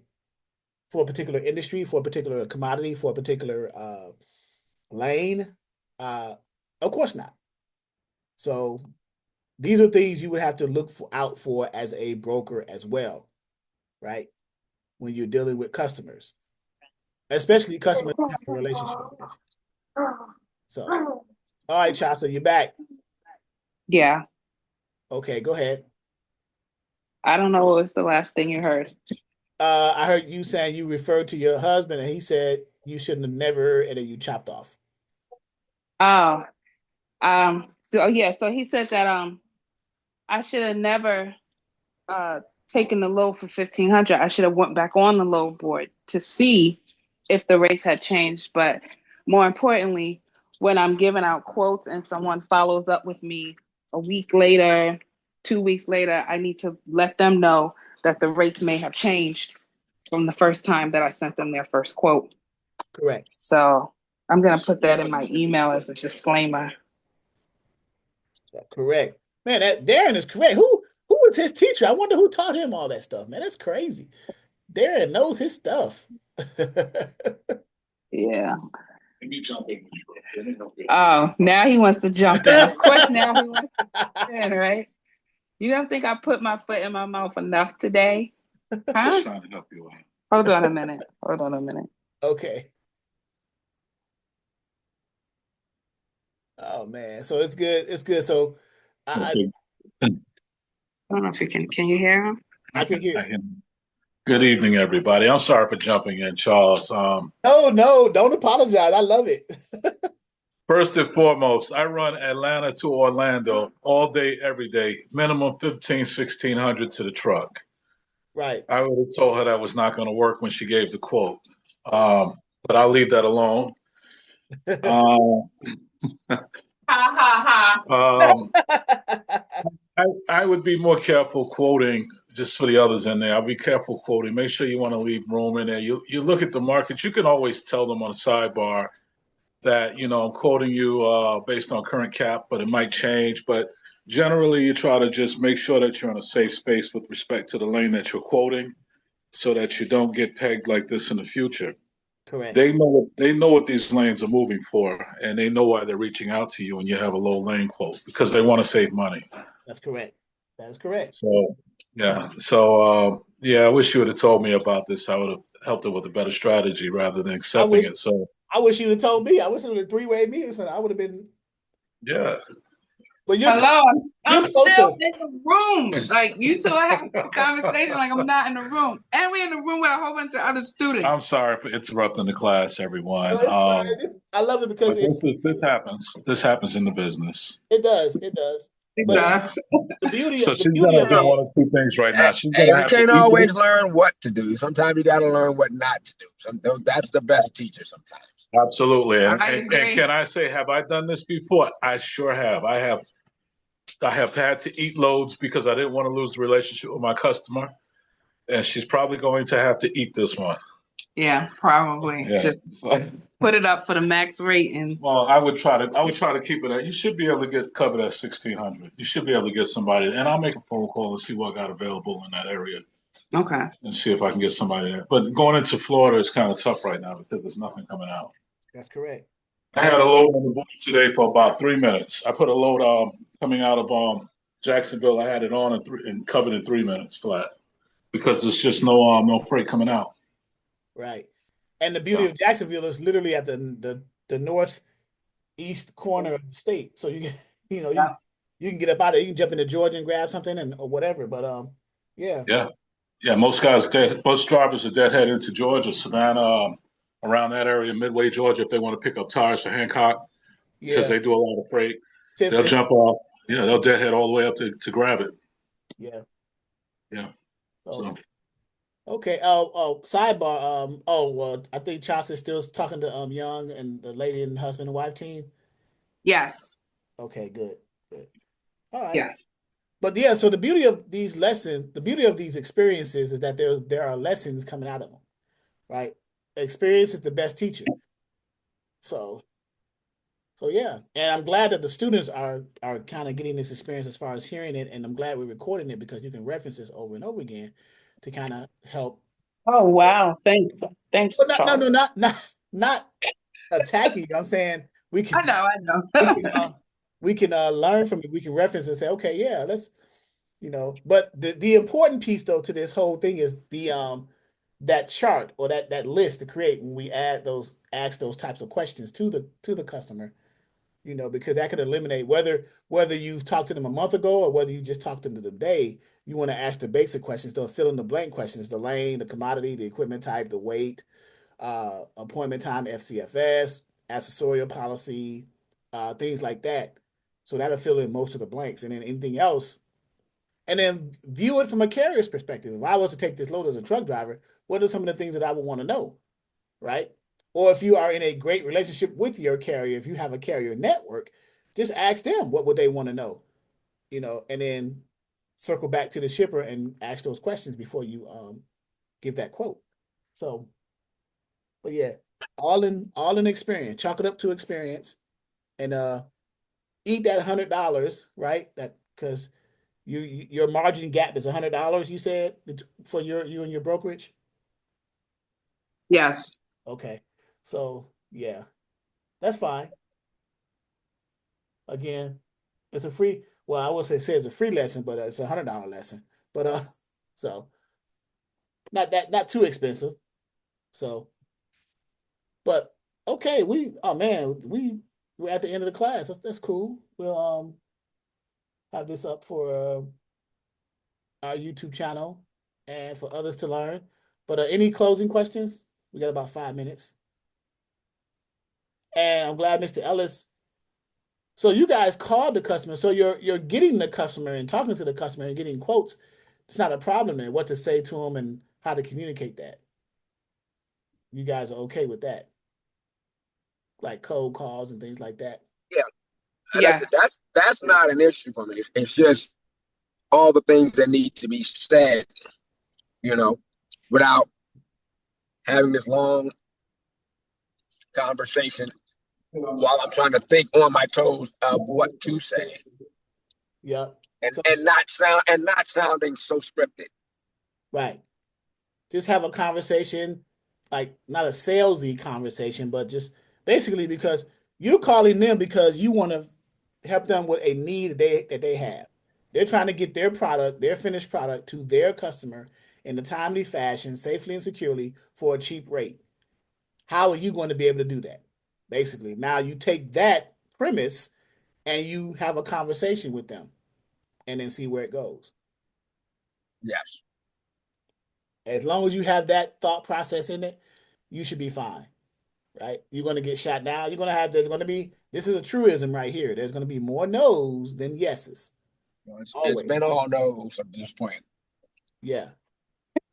for a particular industry, for a particular commodity, for a particular lane? Uh, of course not. So these are things you would have to out for as a broker as well, right? When you're dealing with customers, especially customers you have a relationship with. So, all right, Chasa, you're back. yeah, Okay, go ahead. I don't know what was the last thing you heard. I heard you saying you referred to your husband, and he said you shouldn't have never, and then you chopped off. Oh, so he said that I should have never uh taken the load for 1,500. I should have went back on the load board to see if the rates had changed. But more importantly, when I'm giving out quotes and someone follows up with me a week later, 2 weeks later, I need to let them know that the rates may have changed from the first time that I sent them their first quote. Correct. So I'm gonna put that in my email as a disclaimer. Correct. Man, that Darren is correct. Who was his teacher? I wonder who taught him all that stuff, man. That's crazy. Darren knows his stuff. Yeah. Let me jump in. Oh, now he wants to jump in. Of course, now he wants to jump in, right? You don't think I put my foot in my mouth enough today? Huh? Just trying to help you out. Hold on a minute. Hold on a minute. Okay. Oh man, so it's good. It's good. So Okay. I don't know if you can you hear him? I can hear. Good evening, everybody. I'm sorry for jumping in, Charles. No, don't apologize. I love it. First and foremost, I run Atlanta to Orlando all day, every day, minimum 1,600 to the truck. Right. I would have told her that was not going to work when she gave the quote. But I'll leave that alone. Ha ha I would be more careful quoting, just for the others in there. I'll be careful quoting. Make sure you want to leave room in there. You look at the market. You can always tell them on a sidebar that, I'm quoting you based on current cap, but it might change. But generally, you try to just make sure that you're in a safe space with respect to the lane that you're quoting so that you don't get pegged like this in the future. Correct. They know what these lanes are moving for, and they know why they're reaching out to you when you have a low lane quote, because they want to save money. That's correct. That is correct. So yeah, so yeah, I wish you would have told me about this. I would have helped it with a better strategy rather than accepting it. So I wish you would have told me. I wish it would have three-way me or something. I would have been. yeah. But Hello, I'm closer. still in the room. Like you two are having a conversation like I'm not in the room. And we're in the room with a whole bunch of other students. I'm sorry for interrupting the class, everyone. No, I love it because but this happens. This happens in the business. It does. It does. It But does. the beauty So of the she's beauty gonna of do that, one of two things right now. She's Hey, gonna we have to can't eat always those. learn what to do. Sometimes you got to learn what not to do. That's the best teacher sometimes. Absolutely. I And agree. can I say, have I done this before? I sure have. I have had to eat loads because I didn't want to lose the relationship with my customer. And she's probably going to have to eat this one. Yeah, probably. Yeah. Just put it up for the max rate and Well, I would try to keep it at, you should be able to get covered at 1,600. You should be able to get somebody, and I'll make a phone call and see what I got available in that area okay. and see if I can get somebody there. But going into Florida is kind of tough right now because there's nothing coming out. that's correct. I And had a load on the board today for about 3 minutes. I put a load coming out of Jacksonville. I had it on and covered in 3 minutes flat because there's just no freight coming out. right. And the beauty So of Jacksonville is literally at the northeast corner of the state. So you can, you know, Yes. you can get up out of there. You can jump into Georgia and grab something and or whatever. But yeah, yeah, yeah. Most drivers are deadhead into Georgia, Savannah, around that area, Midway, Georgia, if they want to pick up tires for Hancock because yeah, they do a lot of freight. They'll Tifton, jump off. Yeah, they'll deadhead all the way up to grab it. yeah. Yeah. So So okay. Oh, sidebar. Oh, well, I think Chelsea's still talking to Young and the lady and husband and wife team. Yes. Okay, good, good. All right. Yes. But yeah, so the beauty of these lessons, the beauty of these experiences is that there are lessons coming out of them, right? Experience is the best teacher. So yeah, and I'm glad that the students are kind of getting this experience as far as hearing it, and I'm glad we're recording it because you can reference this over and over again to kind of help. Oh wow. Thanks, But not, no, Charles. no, not attacking. I'm saying we can I we know. can we can learn from it. We can reference and say, okay, yeah, let's But the important piece though to this whole thing is the that chart or that list to create when we ask those types of questions to the customer, because that could eliminate whether you've talked to them a month ago or whether you just talked to them today. You want to ask the basic questions, the fill in the blank questions, the lane, the commodity, the equipment type, the weight, appointment time, FCFS, accessorial policy, things like that. So that'll fill in most of the blanks, and then anything else, and then view it from a carrier's perspective. If I was to take this load as a truck driver, what are some of the things that I would want to know, right? Or if you are in a great relationship with your carrier, if you have a carrier network, just ask them what would they want to know, and then circle back to the shipper and ask those questions before you give that quote. So, but yeah, all in experience. Chalk it up to experience, and eat that $100, right? That because your margin gap is $100. You said for you and your brokerage. Yes. Okay, so yeah, that's fine. Again, it's a free. Well, I would say it's a free lesson, but it's $100 lesson. But so not too expensive. So, but okay, oh man, we're at the end of the class. That's cool. We'll have this up for our YouTube channel and for others to learn. But any closing questions? We got about 5 minutes. And I'm glad Mr. Ellis. So you guys called the customer. So you're getting the customer and talking to the customer and getting quotes. It's not a problem there. What to say to them and how to communicate that. You guys are okay with that, like cold calls and things like that. Yeah, like I said, Yes. that's not an issue for me. It's just all the things that need to be said, you know, without having this long conversation while I'm trying to think on my toes of what to say, Yeah. and So not sounding so scripted. right. Just have a conversation, like not a salesy conversation, but just basically because you're calling them because you want to help them with a need that they have. They're trying to get their finished product to their customer in a timely fashion, safely and securely for a cheap rate. How are you going to be able to do that? Basically, now you take that premise and you have a conversation with them and then see where it goes. Yes, As long as you have that thought process in it, you should be fine, right? You're going to get shot down. There's going to be, this is a truism right here. There's going to be more no's than yeses. It's been Always. all no's at this point. Yeah.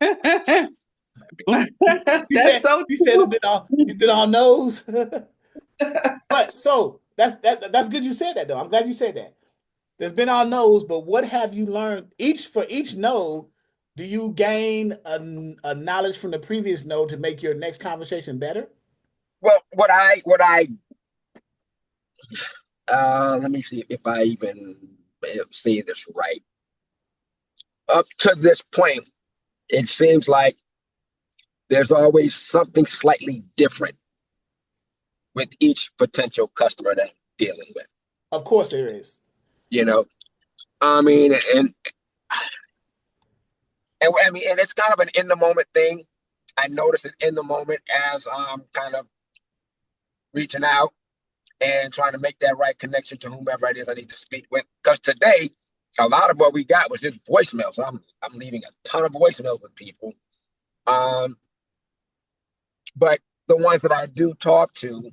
You That's said so you said true. it's been all no's. But so that's good you said that though. I'm glad you said that. There's been all no's, but what have you learned for each no? Do you gain a knowledge from the previous no to make your next conversation better? Well, let me see if I even say this right. Up to this point, it seems like there's always something slightly different with each potential customer that I'm dealing with. Of course there is. You know, I mean, and I mean, and it's kind of an in the moment thing. I notice it in the moment as I'm kind of reaching out and trying to make that right connection to whomever it is I need to speak with. Because today, a lot of what we got was just voicemails. I'm leaving a ton of voicemails with people. Um, but the ones that I do talk to,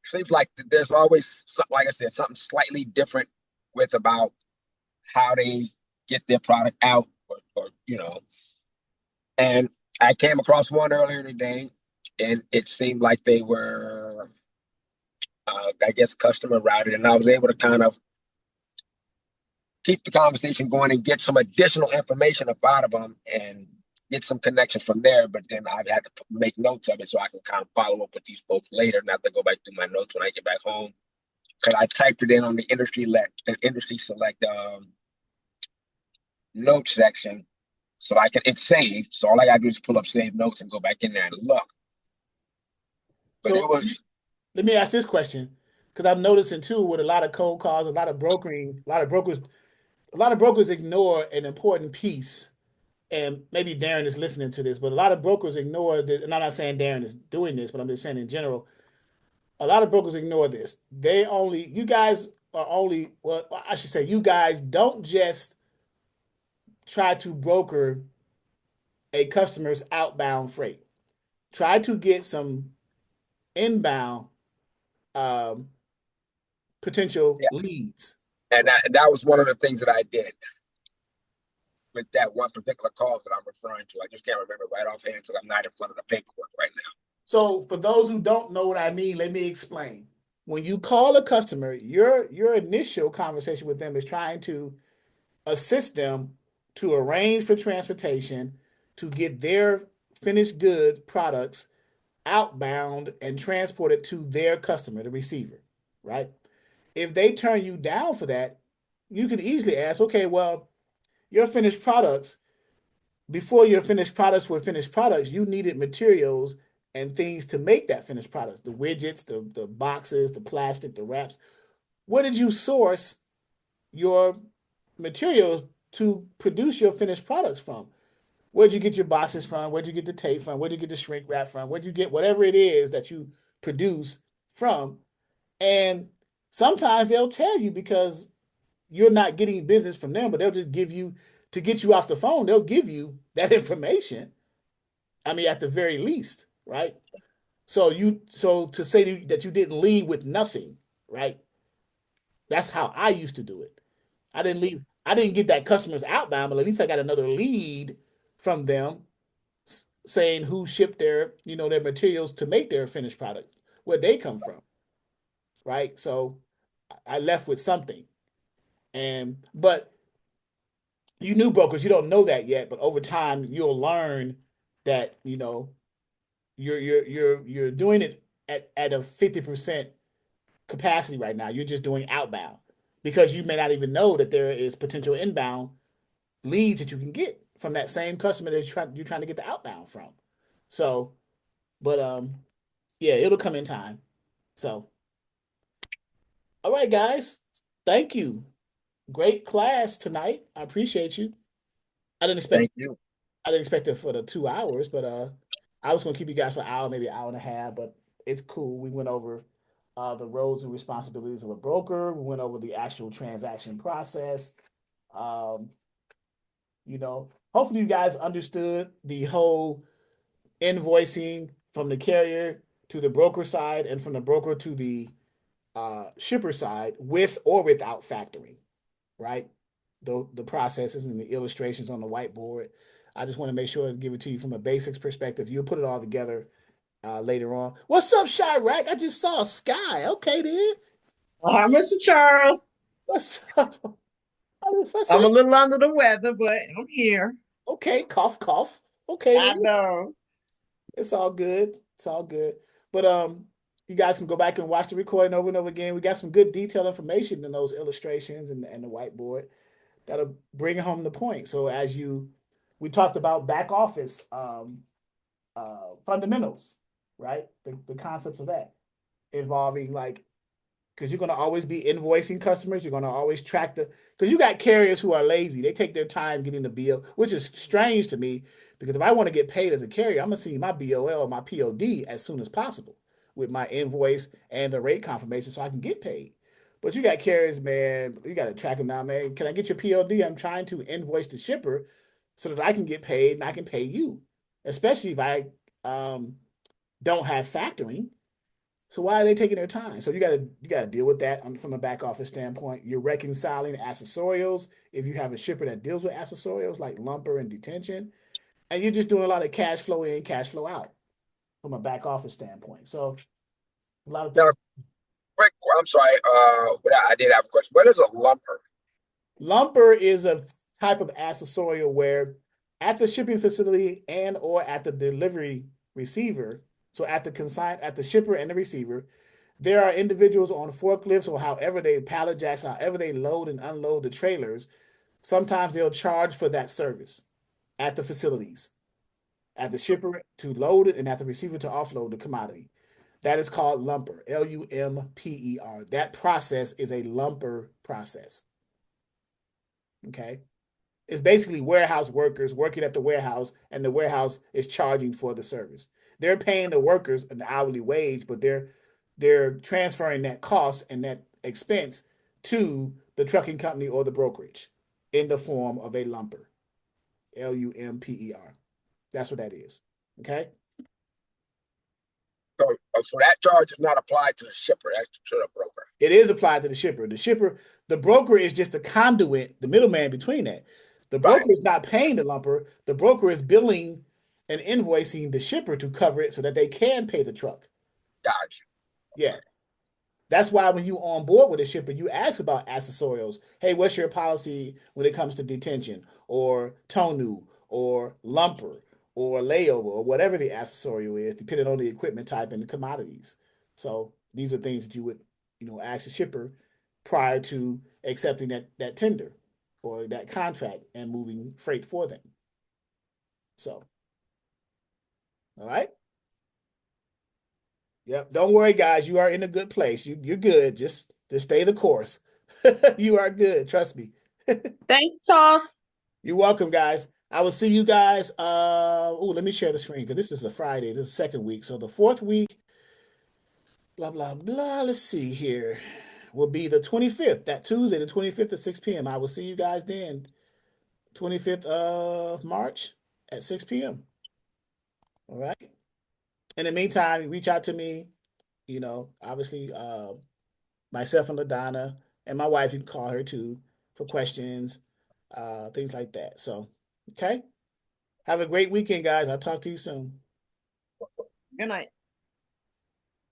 seems like there's always, like I said, something slightly different with about how they get their product out, or And I came across one earlier today, and it seemed like they were, I guess, customer routed, and I was able to kind of keep the conversation going and get some additional information about them and get some connections from there. But then I've had to make notes of it so I can kind of follow up with these folks later, not to go back through my notes when I get back home. Because I typed it in on the industry select note section, so it's saved. So all I gotta do is pull up saved notes and go back in there and look. But it So was let me ask this question, because I'm noticing too with a lot of cold calls, a lot of brokering, a lot of brokers ignore an important piece. And maybe Darren is listening to this, but a lot of brokers ignore this. And I'm not saying Darren is doing this, but I'm just saying in general, a lot of brokers ignore this. You guys are only, well, I should say, you guys don't just try to broker a customer's outbound freight. Try to get some inbound um, potential yeah, leads. and Right? that was one of the things that I did with that one particular call that I'm referring to. I just can't remember right offhand because I'm not in front of the paperwork right now. So for those who don't know what I mean, let me explain. When you call a customer, your initial conversation with them is trying to assist them to arrange for transportation to get their finished goods products outbound and transported to their customer, the receiver, right? If they turn you down for that, you can easily ask, okay, well, your finished products, before your finished products were finished products, you needed materials and things to make that finished products, the widgets, the boxes, the plastic, the wraps. Where did you source your materials to produce your finished products from? Where'd you get your boxes from? Where'd you get the tape from? Where'd you get the shrink wrap from? Where'd you get whatever it is that you produce from? And sometimes they'll tell you because you're not getting business from them, but they'll just give you, to get you off the phone, they'll give you that information. I mean, at the very least, right? So to say that you didn't leave with nothing, right? That's how I used to do it. I didn't leave. I didn't get that customer's outbound, but at least I got another lead from them saying who shipped their materials to make their finished product, where they come from, right? So I left with something. But you new brokers, you don't know that yet, but over time you'll learn that, you're doing it at a 50% capacity right now. You're just doing outbound because you may not even know that there is potential inbound leads that you can get from that same customer that you're trying to get the outbound from. So, but yeah, it'll come in time. So, all right, guys, thank you. Great class tonight. I appreciate you. I didn't expect Thank you. I didn't expect it for the 2 hours, but I was gonna keep you guys for an hour, maybe an hour and a half, but it's cool. We went over the roles and responsibilities of a broker. We went over the actual transaction process. Um, hopefully you guys understood the whole invoicing from the carrier to the broker side and from the broker to the shipper side with or without factoring, right? The processes and the illustrations on the whiteboard. I just want to make sure to give it to you from a basics perspective. You'll put it all together later on. What's up, Chirac? I just saw Sky. Okay, then. Hi, Mr. Charles. What's up? What's I'm up? a little under the weather, but I'm here. Okay, cough, cough. Okay, I then. know. It's all good. It's all good. But you guys can go back and watch the recording over and over again. We got some good detailed information in those illustrations and the whiteboard that'll bring home the point. So we talked about back office fundamentals, right? The concepts of that involving like because you're going to always be invoicing customers. You're going to always track because you got carriers who are lazy. They take their time getting the bill, which is strange to me because if I want to get paid as a carrier, I'm going to see my BOL or my POD as soon as possible with my invoice and the rate confirmation so I can get paid. But you got carriers, man, you got to track them down, man. Can I get your POD? I'm trying to invoice the shipper so that I can get paid and I can pay you, especially if I don't have factoring. So why are they taking their time? So you gotta deal with that from a back office standpoint. You're reconciling accessorials if you have a shipper that deals with accessorials like lumper and detention, and you're just doing a lot of cash flow in, cash flow out from a back office standpoint. So a lot of Now, things. quick, I'm sorry. But I did have a question. What is a lumper? Lumper is a type of accessorial where at the shipping facility and or at the delivery receiver, so at the shipper and the receiver, there are individuals on forklifts or however they pallet jacks, however they load and unload the trailers. Sometimes they'll charge for that service at the facilities, at the shipper to load it and at the receiver to offload the commodity. That is called lumper, Lumper. That process is a lumper process. Okay. It's basically warehouse workers working at the warehouse, and the warehouse is charging for the service. They're paying the workers an hourly wage, but they're transferring that cost and that expense to the trucking company or the brokerage in the form of a lumper. Lumper. That's what that is. Okay. So that charge is not applied to the shipper. That's to the broker. It is applied to the shipper. The broker is just the conduit, the middleman between that. The Right. broker is not paying the lumper. The broker is billing and invoicing the shipper to cover it so that they can pay the truck. Gotcha. Yeah. That's why when you on board with a shipper, you ask about accessorials. Hey, what's your policy when it comes to detention or tonu or lumper or layover or whatever the accessorial is, depending on the equipment type and the commodities. So these are things that you would, ask the shipper prior to accepting that tender or that contract and moving freight for them. So, all right. Yep. Don't worry, guys. You are in a good place. You're good. Just stay the course. You are good. Trust me. Thanks, Charles. You're welcome, guys. I will see you guys. Let me share the screen because this is the Friday. This is the second week. So the fourth week, blah, blah, blah. Let's see here. Will be the 25th, that Tuesday, the 25th at 6 p.m. I will see you guys then. 25th of March at 6 p.m. All right. In the meantime, reach out to me. Obviously, myself and LaDonna and my wife, you can call her too for questions, things like that. So, okay. Have a great weekend, guys. I'll talk to you soon. Good night.